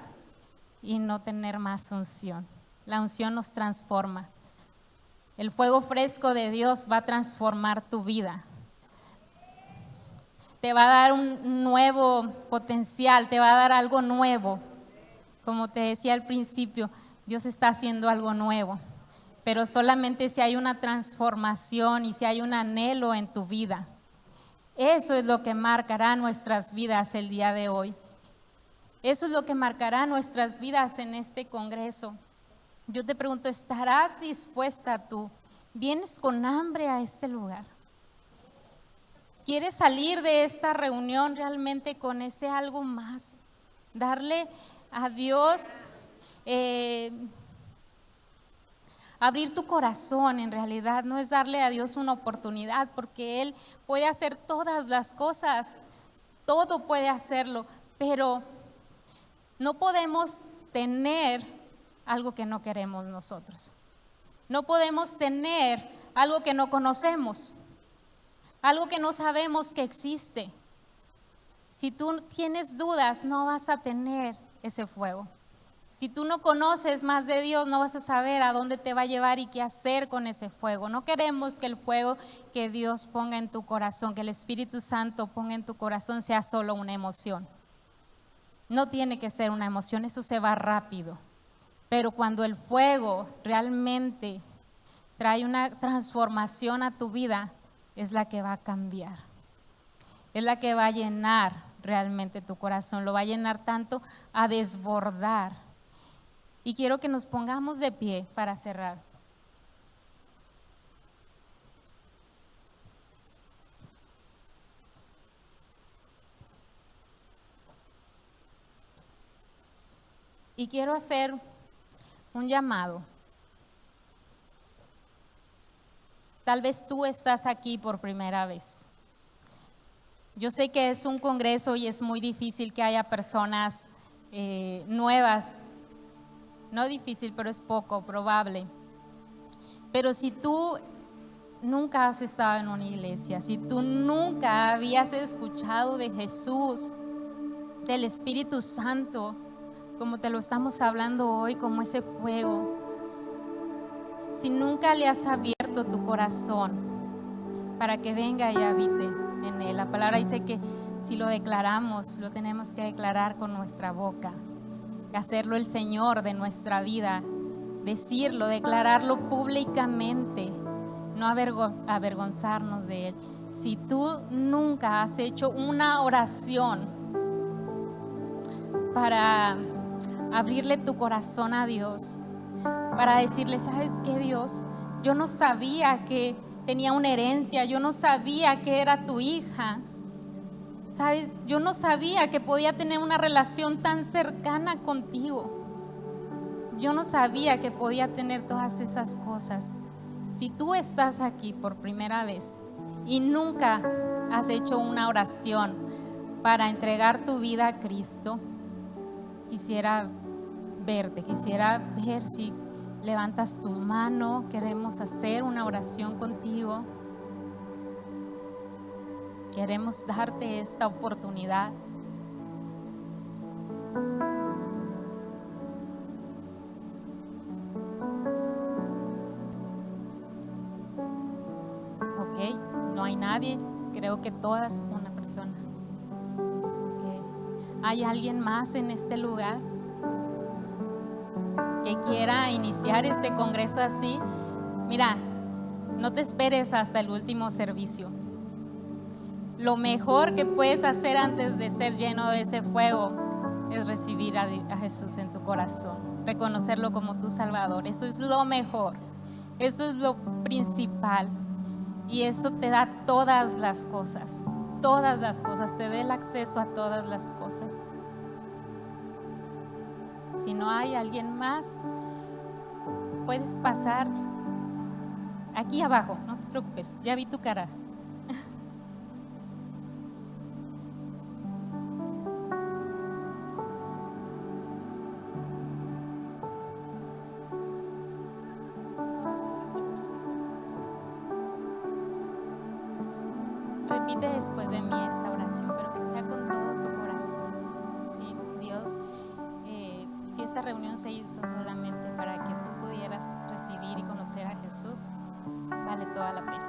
y no tener más unción. La unción nos transforma. El fuego fresco de Dios va a transformar tu vida. Te va a dar un nuevo potencial, te va a dar algo nuevo. Como te decía al principio, Dios está haciendo algo nuevo, pero solamente si hay una transformación y si hay un anhelo en tu vida. Eso es lo que marcará nuestras vidas el día de hoy. Eso es lo que marcará nuestras vidas en este congreso. Yo te pregunto, ¿estarás dispuesta tú? ¿Vienes con hambre a este lugar? ¿Quieres salir de esta reunión realmente con ese algo más? Darle a Dios, abrir tu corazón. En realidad no es darle a Dios una oportunidad, porque Él puede hacer todas las cosas, todo puede hacerlo, pero no podemos tener algo que no queremos nosotros. No podemos tener algo que no conocemos, algo que no sabemos que existe. Si tú tienes dudas, no vas a tener ese fuego. Si tú no conoces más de Dios, no vas a saber a dónde te va a llevar y qué hacer con ese fuego. No queremos que el fuego que Dios ponga en tu corazón, que el Espíritu Santo ponga en tu corazón, sea solo una emoción. No tiene que ser una emoción, eso se va rápido. Pero cuando el fuego realmente trae una transformación a tu vida, es la que va a cambiar. Es la que va a llenar realmente tu corazón, lo va a llenar tanto a desbordar. Y quiero que nos pongamos de pie para cerrar. Y quiero hacer un llamado. Tal vez tú estás aquí por primera vez. Yo sé que es un congreso y es muy difícil que haya personas nuevas. No difícil, pero es poco probable. Pero si tú nunca has estado en una iglesia, si tú nunca habías escuchado de Jesús, del Espíritu Santo, como te lo estamos hablando hoy, como ese fuego, si nunca le has abierto tu corazón para que venga y habite en él, la palabra dice que si lo declaramos, lo tenemos que declarar con nuestra boca, hacerlo el Señor de nuestra vida, decirlo, declararlo públicamente, no avergonzarnos de él. Si tú nunca has hecho una oración para abrirle tu corazón a Dios, para decirle, ¿sabes qué, Dios? Yo no sabía que tenía una herencia, yo no sabía que era tu hija, ¿sabes? Yo no sabía que podía tener una relación tan cercana contigo. Yo no sabía que podía tener todas esas cosas. Si tú estás aquí por primera vez y nunca has hecho una oración para entregar tu vida a Cristo, quisiera verte, quisiera ver si levantas tu mano. Queremos hacer una oración contigo. Queremos darte esta oportunidad. Ok, no hay nadie. Creo que todas una persona. Okay. ¿Hay alguien más en este lugar que quiera iniciar este congreso así? Mira, no te esperes hasta el último servicio. Lo mejor que puedes hacer antes de ser lleno de ese fuego es recibir a Jesús en tu corazón, reconocerlo como tu Salvador. Eso es lo mejor, eso es lo principal, y eso te da todas las cosas, te da el acceso a todas las cosas. Si no hay alguien más, puedes pasar aquí abajo, no te preocupes, ya vi tu cara. Repite después de mí esta oración, pero que sea con todo tu corazón. Sí, Dios, si esta reunión se hizo solamente para que tú pudieras recibir y conocer a Jesús, vale toda la pena.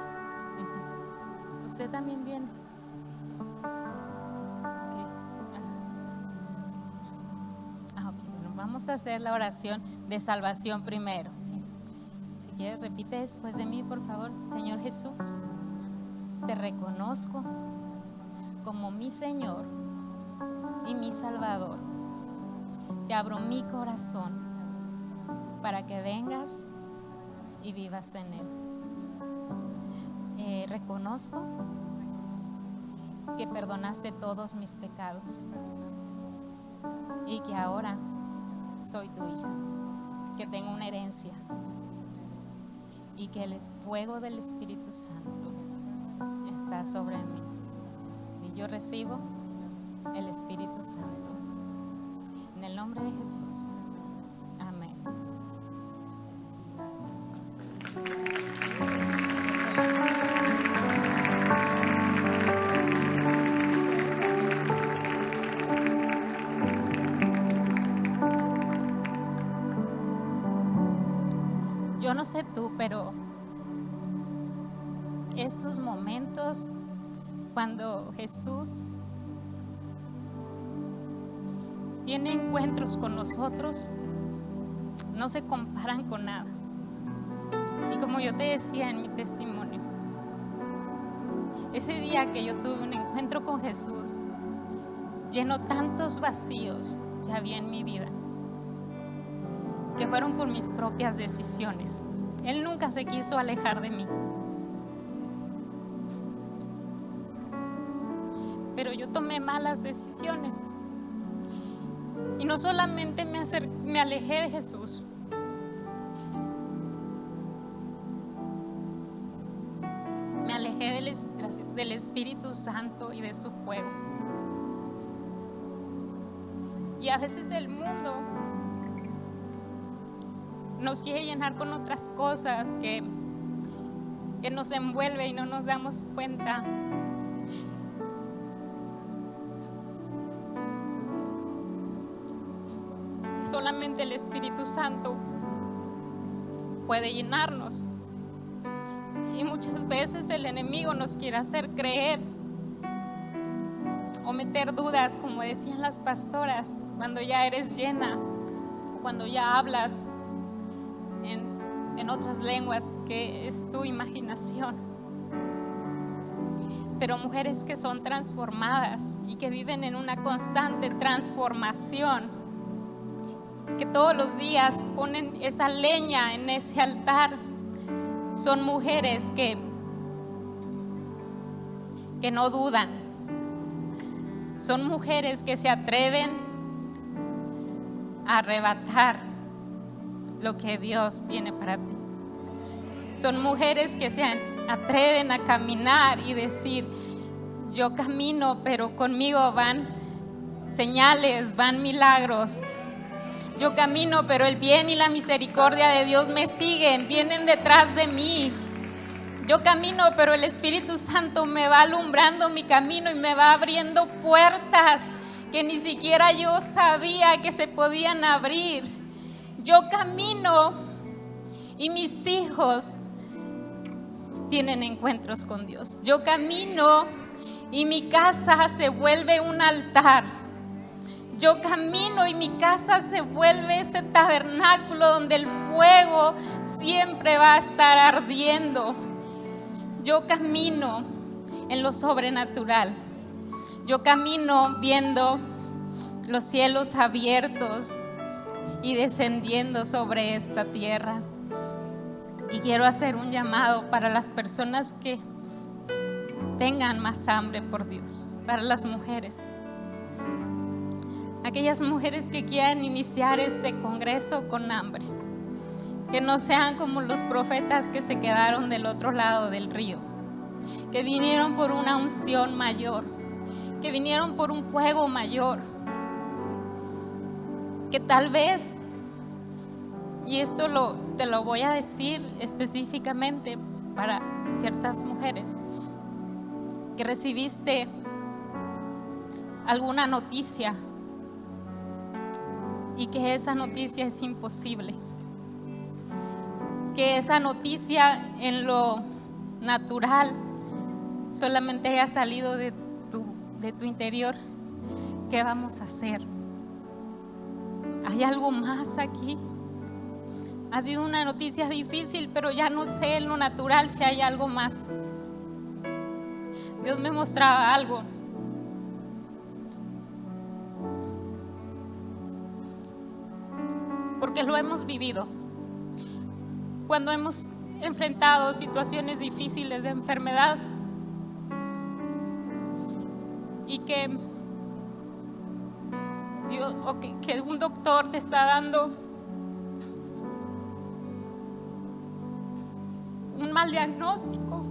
Usted también viene. Okay. Bueno, vamos a hacer la oración de salvación primero. ¿Sí? Si quieres, repite después de mí, por favor. Señor Jesús, te reconozco como mi Señor y mi Salvador. Te abro mi corazón para que vengas y vivas en él. Reconozco que perdonaste todos mis pecados y que ahora soy tu hija, que tengo una herencia y que el fuego del Espíritu Santo está sobre mí, y yo recibo el Espíritu Santo en el nombre de Jesús. Amén. Yo no sé tú, pero estos momentos cuando Jesús tiene encuentros con nosotros no se comparan con nada. Y como yo te decía en mi testimonio, ese día que yo tuve un encuentro con Jesús llenó tantos vacíos que había en mi vida, que fueron por mis propias decisiones. Él nunca se quiso alejar de mí, pero yo tomé malas decisiones. Y no solamente me alejé de Jesús, me alejé del Espíritu Santo y de su fuego. Y a veces el mundo nos quiere llenar con otras cosas que nos envuelve y no nos damos cuenta. Y solamente el Espíritu Santo puede llenarnos. Y muchas veces el enemigo nos quiere hacer creer o meter dudas, como decían las pastoras, cuando ya eres llena o cuando ya hablas en otras lenguas, que es tu imaginación. Pero mujeres que son transformadas y que viven en una constante transformación, que todos los días ponen esa leña en ese altar, son mujeres que no dudan, son mujeres que se atreven a arrebatar lo que Dios tiene para ti. Son mujeres que se atreven a caminar y decir: yo camino, pero conmigo van señales, van milagros. Yo camino, pero el bien y la misericordia de Dios me siguen, vienen detrás de mí. Yo camino, pero el Espíritu Santo me va alumbrando mi camino y me va abriendo puertas que ni siquiera yo sabía que se podían abrir. Yo camino y mis hijos tienen encuentros con Dios. Yo camino y mi casa se vuelve un altar. Yo camino y mi casa se vuelve ese tabernáculo donde el fuego siempre va a estar ardiendo. Yo camino en lo sobrenatural. Yo camino viendo los cielos abiertos y descendiendo sobre esta tierra. Y quiero hacer un llamado para las personas que tengan más hambre por Dios, para las mujeres. Aquellas mujeres que quieran iniciar este congreso con hambre, que no sean como los profetas que se quedaron del otro lado del río, que vinieron por una unción mayor, que vinieron por un fuego mayor, que tal vez, y esto te lo voy a decir específicamente para ciertas mujeres, que recibiste alguna noticia y que esa noticia es imposible, que esa noticia en lo natural solamente haya salido de tu interior. ¿Qué vamos a hacer? ¿Hay algo más aquí? Ha sido una noticia difícil, pero ya no sé en lo natural si hay algo más. Dios me mostraba algo. Porque lo hemos vivido. Cuando hemos enfrentado situaciones difíciles de enfermedad y que Dios, que un doctor te está dando un mal diagnóstico,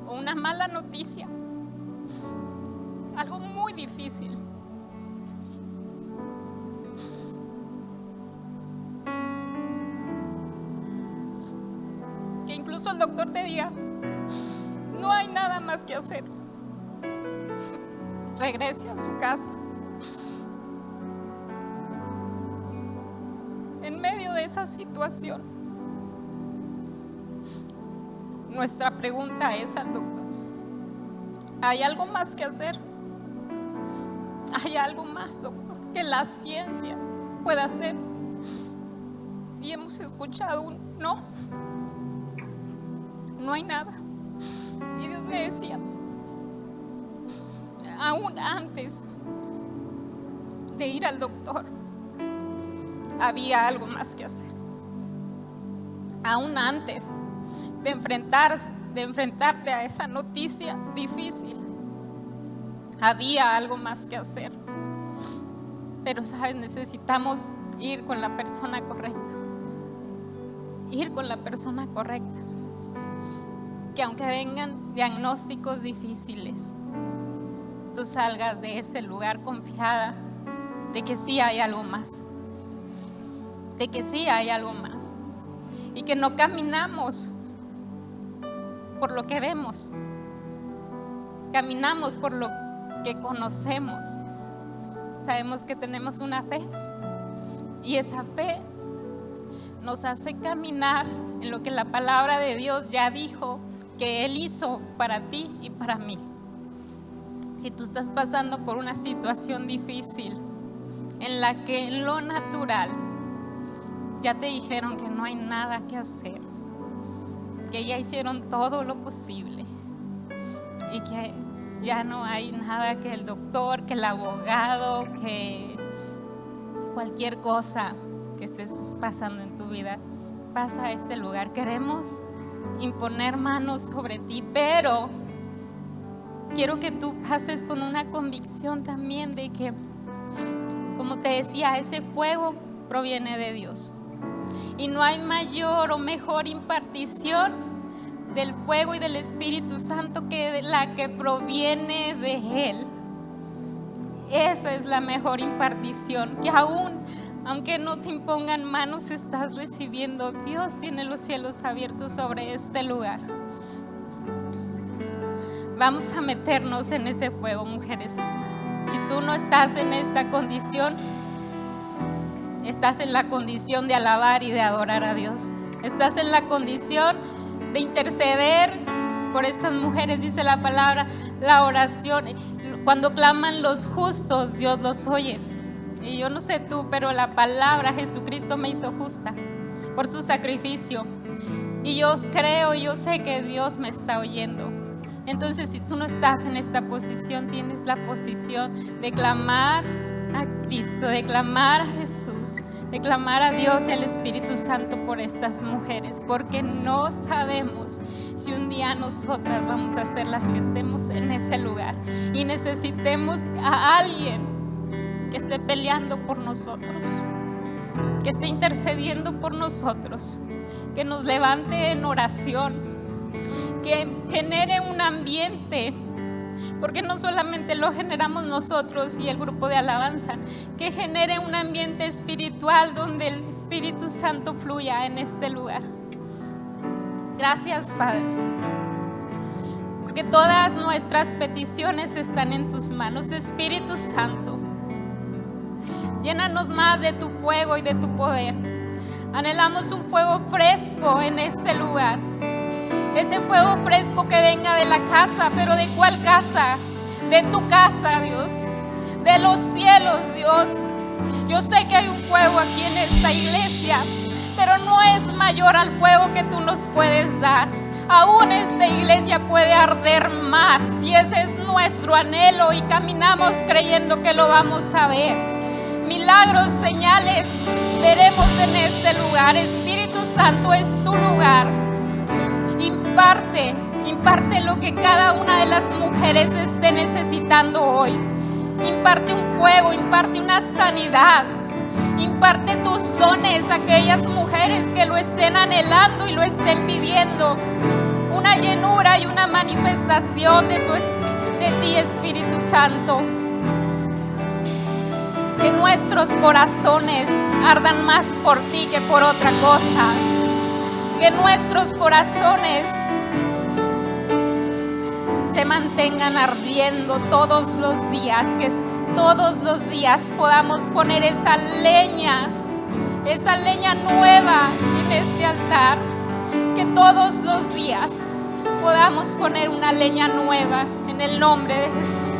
o una mala noticia, algo muy difícil. Que incluso el doctor te diga: no hay nada más que hacer, regrese a su casa. En medio de esa situación, nuestra pregunta es al doctor: ¿hay algo más que hacer? ¿Hay algo más, doctor, que la ciencia pueda hacer? Y hemos escuchado un no, no hay nada. Y Dios me decía, aún antes de ir al doctor, había algo más que hacer. Aún antes de enfrentarte a esa noticia difícil, había algo más que hacer. Pero sabes, necesitamos ir con la persona correcta. Ir con la persona correcta. Que aunque vengan diagnósticos difíciles, tú salgas de ese lugar confiada de que sí hay algo más. De que sí hay algo más. Y que no caminamos por lo que vemos. Caminamos por lo que conocemos. Sabemos que tenemos una fe. Y esa fe nos hace caminar en lo que la palabra de Dios ya dijo que Él hizo para ti y para mí. Si tú estás pasando por una situación difícil en la que en lo natural ya te dijeron que no hay nada que hacer, que ya hicieron todo lo posible y que ya no hay nada que el doctor, que el abogado, que cualquier cosa que estés pasando en tu vida, pasa a este lugar. Queremos imponer manos sobre ti, pero quiero que tú pases con una convicción también de que, como te decía, ese fuego proviene de Dios. Y no hay mayor o mejor impartición del fuego y del Espíritu Santo que la que proviene de Él. Esa es la mejor impartición, que aunque no te impongan manos, estás recibiendo. Dios tiene los cielos abiertos sobre este lugar. Vamos a meternos en ese fuego, mujeres. Si tú no estás en esta condición, estás en la condición de alabar y de adorar a Dios. Estás en la condición de interceder por estas mujeres, dice la palabra, la oración. Cuando claman los justos, Dios los oye. Y yo no sé tú, pero la palabra Jesucristo me hizo justa por su sacrificio. Y yo creo, yo sé que Dios me está oyendo. Entonces, si tú no estás en esta posición, tienes la posición de clamar a Cristo, de clamar a Jesús, de clamar a Dios y al Espíritu Santo por estas mujeres, porque no sabemos si un día nosotras vamos a ser las que estemos en ese lugar y necesitemos a alguien que esté peleando por nosotros, que esté intercediendo por nosotros, que nos levante en oración, que genere un ambiente, porque no solamente lo generamos nosotros y el grupo de alabanza, que genere un ambiente espiritual donde el Espíritu Santo fluya en este lugar. Gracias, Padre, porque todas nuestras peticiones están en tus manos. Espíritu Santo, llénanos más de tu fuego y de tu poder. Anhelamos un fuego fresco en este lugar. Ese fuego fresco que venga de la casa. ¿Pero de cuál casa? De tu casa, Dios. De los cielos, Dios. Yo sé que hay un fuego aquí en esta iglesia, pero no es mayor al fuego que tú nos puedes dar. Aún esta iglesia puede arder más, y ese es nuestro anhelo, y caminamos creyendo que lo vamos a ver. Milagros, señales veremos en este lugar. Espíritu Santo, es tu lugar. Imparte lo que cada una de las mujeres esté necesitando hoy. Imparte un fuego, imparte una sanidad, imparte tus dones a aquellas mujeres que lo estén anhelando y lo estén pidiendo. Una llenura y una manifestación de ti, Espíritu Santo. Que nuestros corazones ardan más por ti que por otra cosa. Que nuestros corazones se mantengan ardiendo todos los días, que todos los días podamos poner esa leña nueva en este altar, que todos los días podamos poner una leña nueva en el nombre de Jesús.